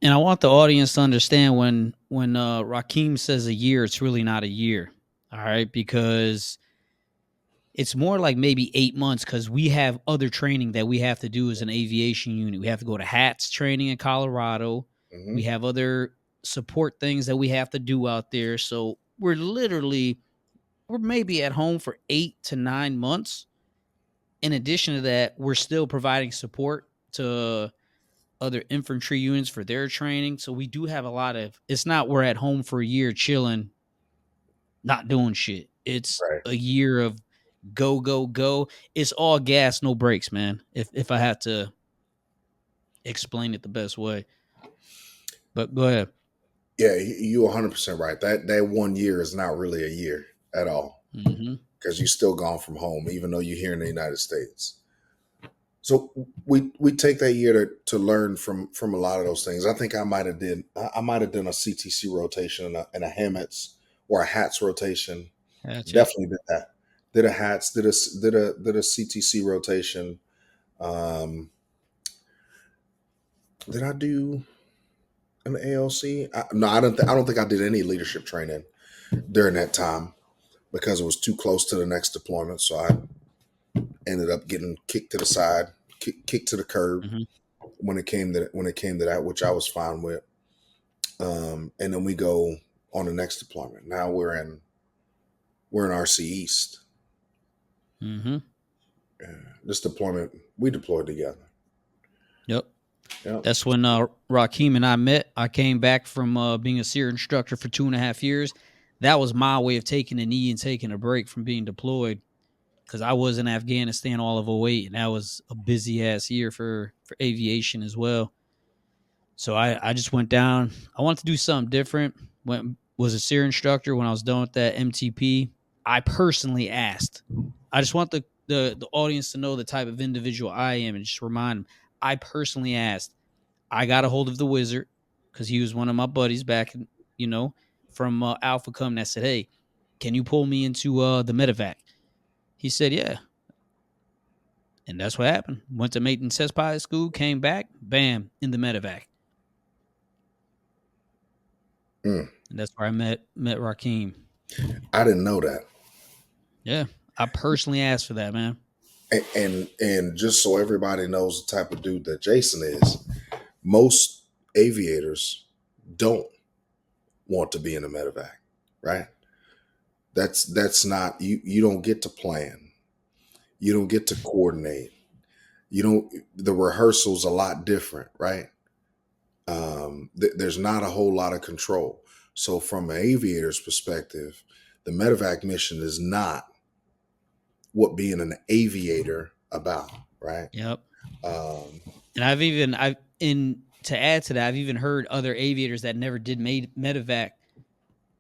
And I want the audience to understand when Rahkeem says a year, it's really not a year. All right, because it's more like maybe 8 months, because we have other training that we have to do as an aviation unit. We have to go to HATS training in Colorado. Mm-hmm. We have other support things that we have to do out there. So we're maybe at home for 8 to 9 months. In addition to that, we're still providing support to other infantry units for their training. So we do have a lot of, it's not we're at home for a year chilling, not doing shit. It's Right. a year of go, go, go. It's all gas, no brakes, man. If I had to explain it the best way. But go ahead. Yeah, you're 100% right. That 1 year is not really a year at all Hmm. because you're still gone from home, even though you're here in the United States. So we take that year to learn from a lot of those things. I think I might have done a CTC rotation and a HAMETS or a HATS rotation. Gotcha. Definitely did that. Did a HATS, did a CTC rotation. Um, did I do an ALC? No, I don't think I did any leadership training during that time because it was too close to the next deployment. So I ended up getting kicked to the side, kicked to the curb Hmm. when it came to that, which I was fine with. And then we go on the next deployment. Now we're in RC East. Hmm. This deployment we deployed together. Yep. Yeah. That's when Rahkeem and I met. I came back from being a SEER instructor for 2.5 years. That was my way of taking a knee and taking a break from being deployed, because I was in Afghanistan all of '08, and that was a busy ass year for aviation as well. So I just went down. I wanted to do something different. Was a SEER instructor. When I was done with that MTP, I personally asked. I just want the audience to know the type of individual I am, and just remind them. I personally asked. I got a hold of the wizard because he was one of my buddies back, you know, from Alpha Cum that said, "Hey, can you pull me into the medevac?" He said, "Yeah." And that's what happened. Went to maintenance test pilot school, came back, bam, in the medevac. Mm. And that's where I met Rahkeem. I didn't know that. Yeah. I personally asked for that, man. And just so everybody knows the type of dude that Jason is, most aviators don't want to be in a medevac, right? That's not you don't get to plan. You don't get to coordinate. You don't the rehearsal's a lot different, right? There's not a whole lot of control. So from an aviator's perspective, the medevac mission is not what being an aviator about, right? Yep. Um, And I've in to add to that, I've even heard other aviators that never did medevac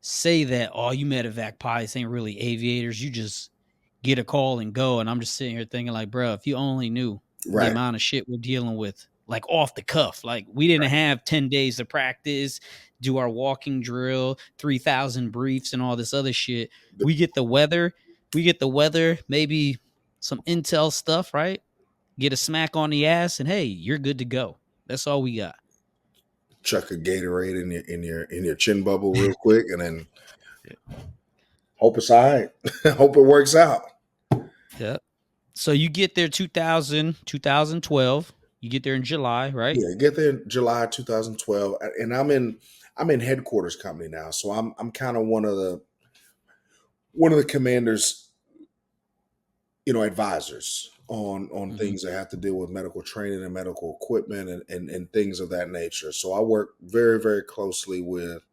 say that, "Oh, you medevac pilots ain't really aviators. You just get a call and go." And I'm just sitting here thinking, like, bro, if you only knew the right. amount of shit we're dealing with, like off the cuff, like we didn't have 10 days to practice, do our walking drill, 3,000 briefs, and all this other shit. We get the weather, maybe some intel stuff, right? Get a smack on the ass, and hey, you're good to go. That's all we got. Chuck a Gatorade in your chin bubble real quick, and then hope it's all right. Hope it works out. Yeah. So you get there 2012. You get there in July, right? Yeah, get there in July 2012, and I'm in headquarters company now, so I'm kind of one of the commanders, advisors on Hmm. things that have to deal with medical training and medical equipment and things of that nature. So I work very very closely with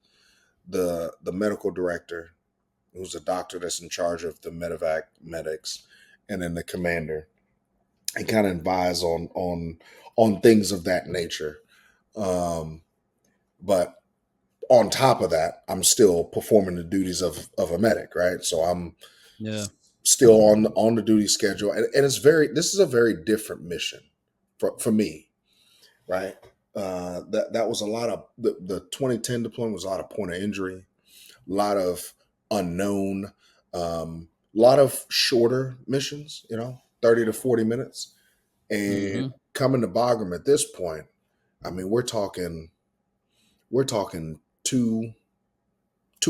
the medical director, who's a doctor that's in charge of the medevac medics, and then the commander, and kind of advise on things of that nature. Um, but on top of that, I'm still performing the duties of a medic, right? So I'm Yeah. still on the duty schedule, and this is a very different mission for me, right? That was a lot of the 2010 deployment was a lot of point of injury, a lot of unknown, a lot of shorter missions, 30 to 40 minutes. And Hmm. coming to Bagram at this point, I mean, we're talking 2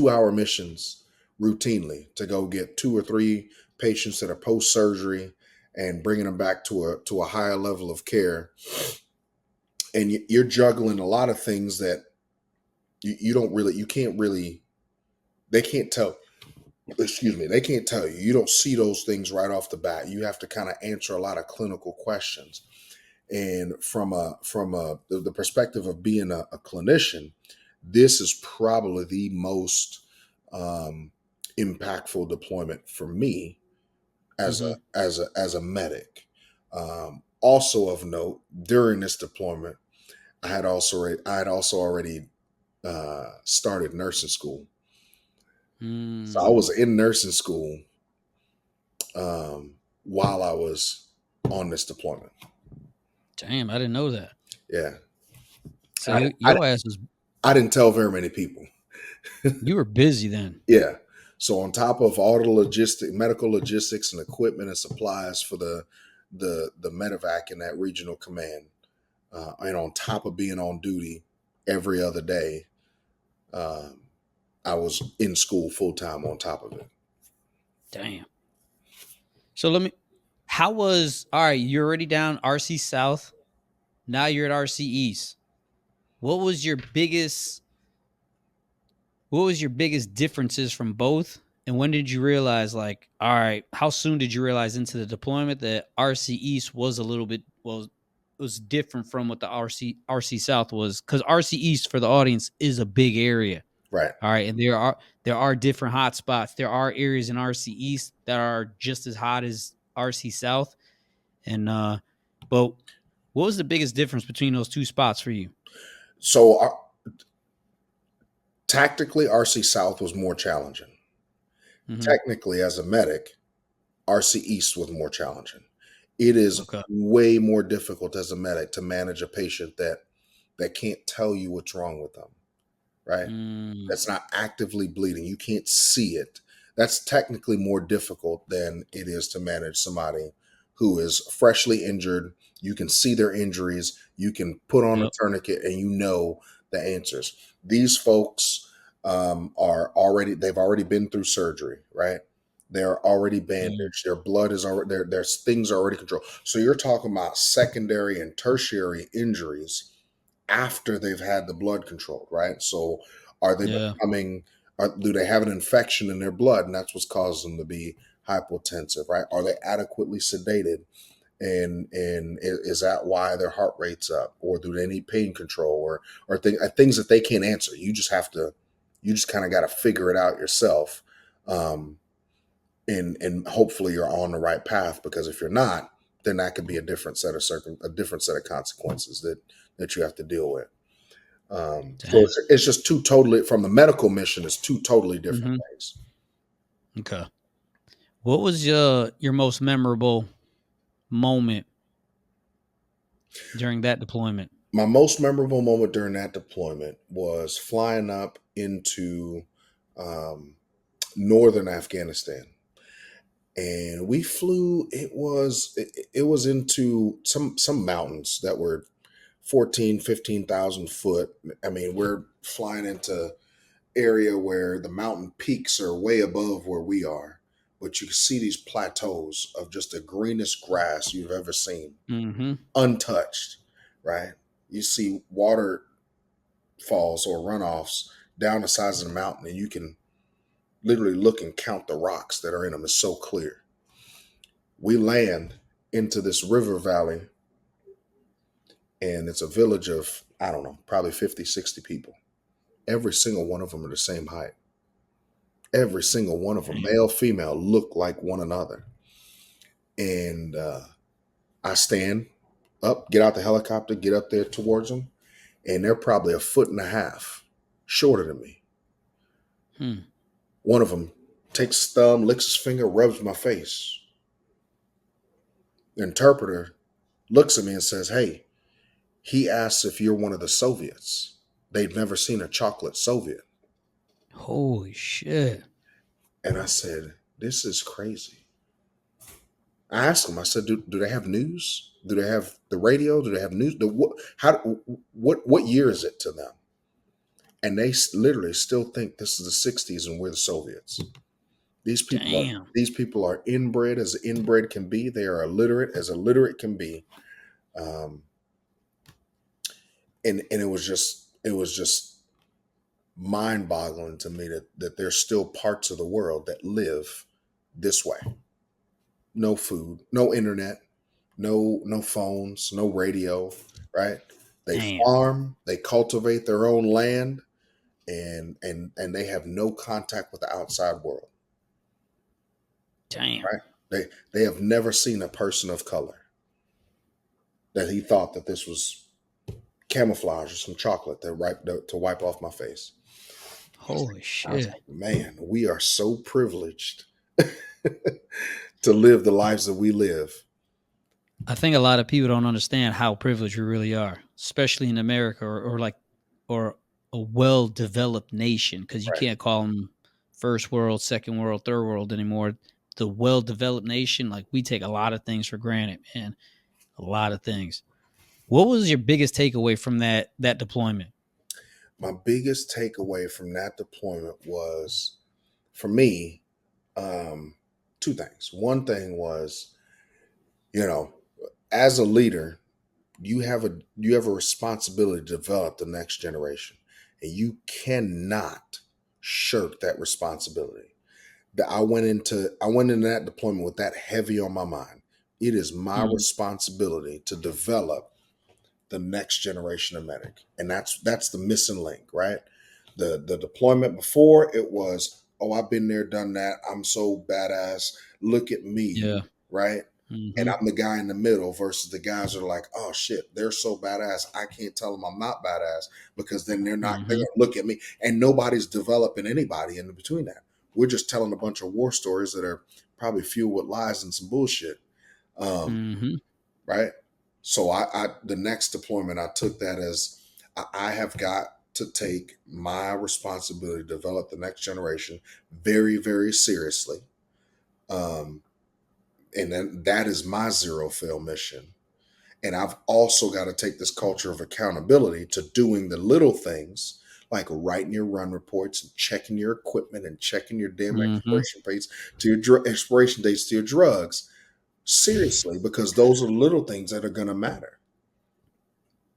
hour missions routinely to go get 2 or 3 patients that are post surgery and bringing them back to a higher level of care. And you're juggling a lot of things that you can't really, they can't tell. Excuse me, they can't tell you. You don't see those things right off the bat. You have to kind of answer a lot of clinical questions. And from the perspective of being a clinician, this is probably the most um, impactful deployment for me Hmm. as a medic. Also of note, during this deployment, I had also already started nursing school. So I Mm. was in nursing school while I was on this deployment. Damn, I didn't know that. Yeah. So I, I, your ass was I didn't tell very many people. you were busy then. Yeah. So on top of all the medical logistics and equipment and supplies for the medevac in that regional command, and on top of being on duty every other day, um, I was in school full time on top of it. Damn. So how was all right? You're already down RC South. Now you're at RC East. What was your biggest differences from both? And when did you realize, like, all right, how soon did you realize into the deployment that RC East was a little bit was different from what the RC South was? Because RC East, for the audience, is a big area. Right. All right, and there are different hot spots. There are areas in RC East that are just as hot as RC South. And but what was the biggest difference between those two spots for you? So tactically, RC South was more challenging. Mm-hmm. Technically, as a medic, RC East was more challenging. It is Okay. way more difficult as a medic to manage a patient that can't tell you what's wrong with them, right? Mm, That's not actively bleeding. You can't see it. That's technically more difficult than it is to manage somebody who is freshly injured. You can see their injuries. You can put on a yep. tourniquet and you know the answers. These folks they've already been through surgery, right? They're already Mm, bandaged. Their blood is already their things are already controlled. So you're talking about secondary and tertiary injuries after they've had the blood controlled, right? So are they yeah. becoming, do they have an infection in their blood? And that's what's causing them to be hypotensive, right? Are they adequately sedated? And is that why their heart rate's up? Or do they need pain control or things that they can't answer? You just kind of got to figure it out yourself. Um, and hopefully you're on the right path, because if you're not, then that could be a different set of consequences that you have to deal with. So Damn. it's just two totally, from the medical mission, it's two totally different Mm-hmm. things. Okay. What was your most memorable moment during that deployment? My most memorable moment during that deployment was flying up into um, northern Afghanistan, and we flew. It was into some mountains that were 15,000 foot. I mean, we're flying into area where the mountain peaks are way above where we are, but you can see these plateaus of just the greenest grass you've ever seen, Mm-hmm. untouched, right? You see waterfalls or runoffs down the sides of the mountain, and you can literally look and count the rocks that are in them. It's so clear. We land into this river valley, and it's a village of, I don't know, probably 50, 60 people. Every single one of them are the same height. Every single one of them, Damn. male, female, look like one another. And I stand up, get out the helicopter, get up there towards them, and they're probably a foot and a half shorter than me. Hmm. One of them takes his thumb, licks his finger, rubs my face. The interpreter looks at me and says, "Hey," he asks if you're one of the Soviets. They've never seen a chocolate Soviet. Holy shit. And I said, "This is crazy." I asked them, I said, do they have news? Do they have the radio? Do they have news? What year is it to them? And they literally still think this is the 60s and we're the Soviets. Damn. These people are inbred as inbred can be. They are illiterate as illiterate can be. Um, and it was just mind boggling to me that there's still parts of the world that live this way. No food, no internet, no phones, no radio, right? They Damn. farm, they cultivate their own land, and they have no contact with the outside world, Damn. right? They have never seen a person of color that he thought that this was camouflage or some chocolate to wipe off my face. Holy I was shit. like, man, we are so privileged to live the lives that we live. I think a lot of people don't understand how privileged we really are, especially in America or a well-developed nation, because you Right. can't call them first world, second world, third world anymore. The well-developed nation, like we take a lot of things for granted, man. A lot of things. What was your biggest takeaway from that deployment? My biggest takeaway from that deployment was, for me, two things. One thing was, you know, as a leader, you have a responsibility to develop the next generation, and you cannot shirk that responsibility. That I went into that deployment with that heavy on my mind. It is my Mm, responsibility to develop the next generation of medic, and that's the missing link, right? The deployment before, it was, oh, I've been there, done that, I'm so badass, look at me, yeah. right? And Hmm. I'm the guy in the middle versus the guys that are like, oh shit, they're so badass, I can't tell them I'm not badass, because then they're Hmm. gonna look at me, and nobody's developing anybody in between that. We're just telling a bunch of war stories that are probably fueled with lies and some bullshit. um, Hmm. right? So I the next deployment, I took that as, I have got to take my responsibility to develop the next generation very, very seriously. Um, and then that is my zero fail mission. And I've also got to take this culture of accountability to doing the little things, like writing your run reports and checking your equipment and checking your damn Hmm. expiration dates to your drugs seriously, because those are the little things that are going to matter.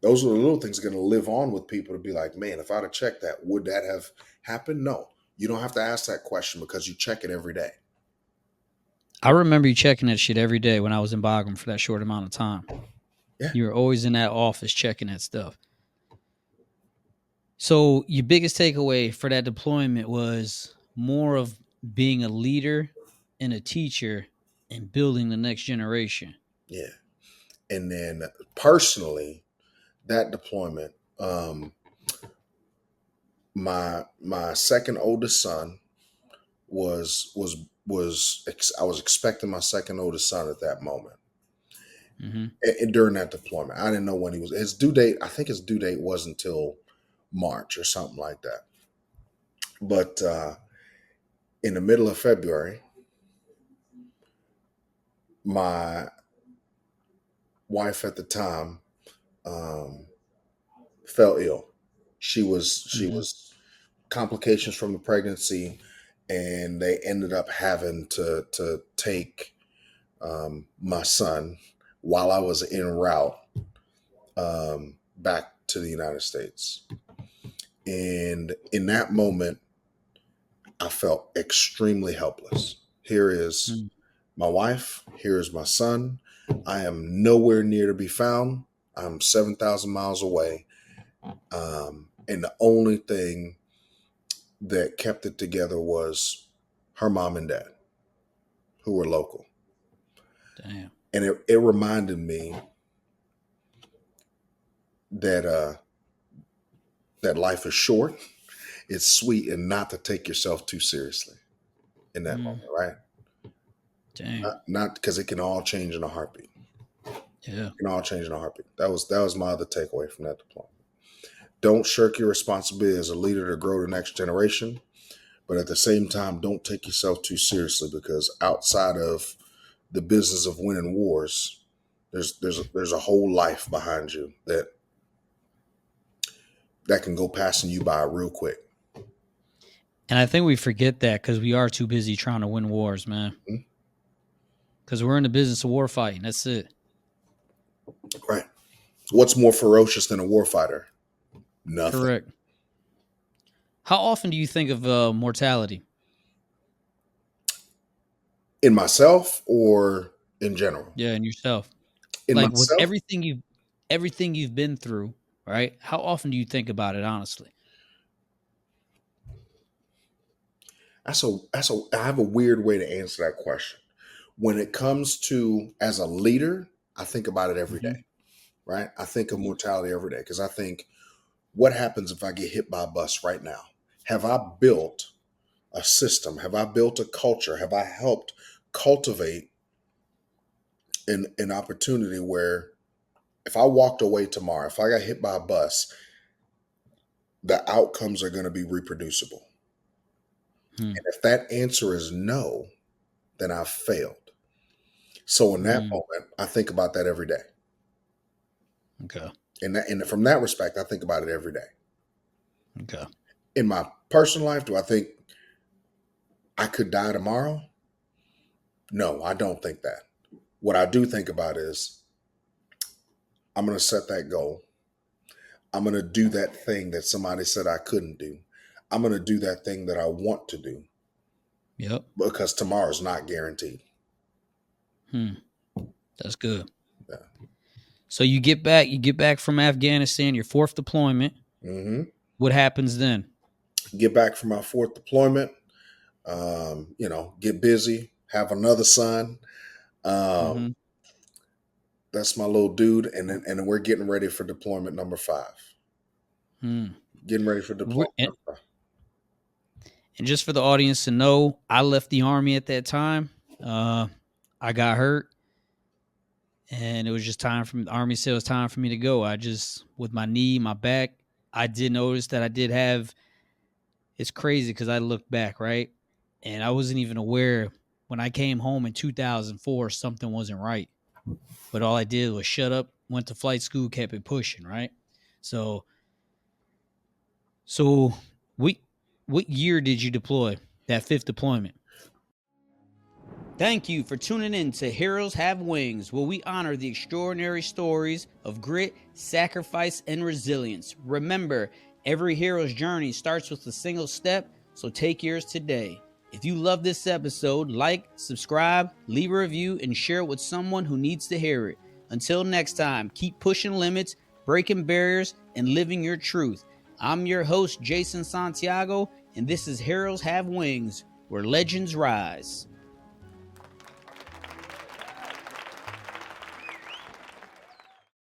Those are the little things that are going to live on with people, to be like, man, if I'd have checked that, would that have happened? No. You don't have to ask that question because you check it every day. I remember you checking that shit every day when I was in Bagram for that short amount of time. Yeah. You were always in that office checking that stuff. So your biggest takeaway for that deployment was more of being a leader and a teacher and building the next generation. Yeah. And then personally, that deployment, my second oldest son I was expecting my second oldest son at that moment. Hmm. And during that deployment, I didn't know when he was, his due date. I think his due date wasn't until March or something like that. But in the middle of February, my wife at the time, um, fell ill. She Hmm. was complications from the pregnancy, and they ended up having to take, my son, while I was en route, back to the United States. And in that moment, I felt extremely helpless. Here is my wife. Here is my son. I am nowhere near to be found. I'm 7,000 miles away. And the only thing that kept it together was her mom and dad, who were local. Damn. And it reminded me that that life is short, it's sweet, and not to take yourself too seriously in that Mm, moment, right? damn. Not because it can all change in a heartbeat. Yeah. It can all change in a heartbeat. That was my other takeaway from that deployment. Don't shirk your responsibility as a leader to grow the next generation, but at the same time, don't take yourself too seriously, because outside of the business of winning wars, there's a whole life behind you that can go passing you by real quick. And I think we forget that because we are too busy trying to win wars, man. Mhm. Because we're in the business of war fighting. That's it. Right. What's more ferocious than a warfighter? Nothing. Correct. How often do you think of mortality? In myself or in general? Yeah, and yourself. In Like with myself, everything you've been through, right? How often do you think about it, honestly? I have a weird way to answer that question. When it comes to as a leader, I think about it every Hmm. day, right? I think of mortality every day because I think, what happens if I get hit by a bus right now? Have I built a system? Have I built a culture? Have I helped cultivate an opportunity where if I walked away tomorrow, if I got hit by a bus, the outcomes are going to be reproducible? Hmm. And if that answer is no, then I've failed. So in that Hmm. moment, I think about that every day. Okay. And from that respect, I think about it every day. Okay. In my personal life, do I think I could die tomorrow? No, I don't think that. What I do think about is I'm going to set that goal. I'm going to do that thing that somebody said I couldn't do. I'm going to do that thing that I want to do Yep. because tomorrow's not guaranteed. Hmm. That's good. Yeah. So you get back from Afghanistan, your fourth deployment. Mm-hmm. What happens then? Get back from my fourth deployment. Get busy. Have another son. Mm-hmm. That's my little dude, and then we're getting ready for deployment number 5. Hmm. Getting ready for deployment And, number 5. and just for the audience to know, I left the Army at that time. I got hurt, and it was just time for me. The Army said it was time for me to go. I just, with my knee, my back, I did notice that I did have. It's crazy because I looked back, right, and I wasn't even aware when I came home in 2004 something wasn't right. But all I did was shut up, went to flight school, kept it pushing, right? So, so what year did you deploy that fifth deployment? Thank you for tuning in to Heroes Have Wings, where we honor the extraordinary stories of grit, sacrifice, and resilience. Remember, every hero's journey starts with a single step, so take yours today. If you love this episode, like, subscribe, leave a review, and share it with someone who needs to hear it. Until next time, keep pushing limits, breaking barriers, and living your truth. I'm your host, Jason Santiago, and this is Heroes Have Wings, where legends rise.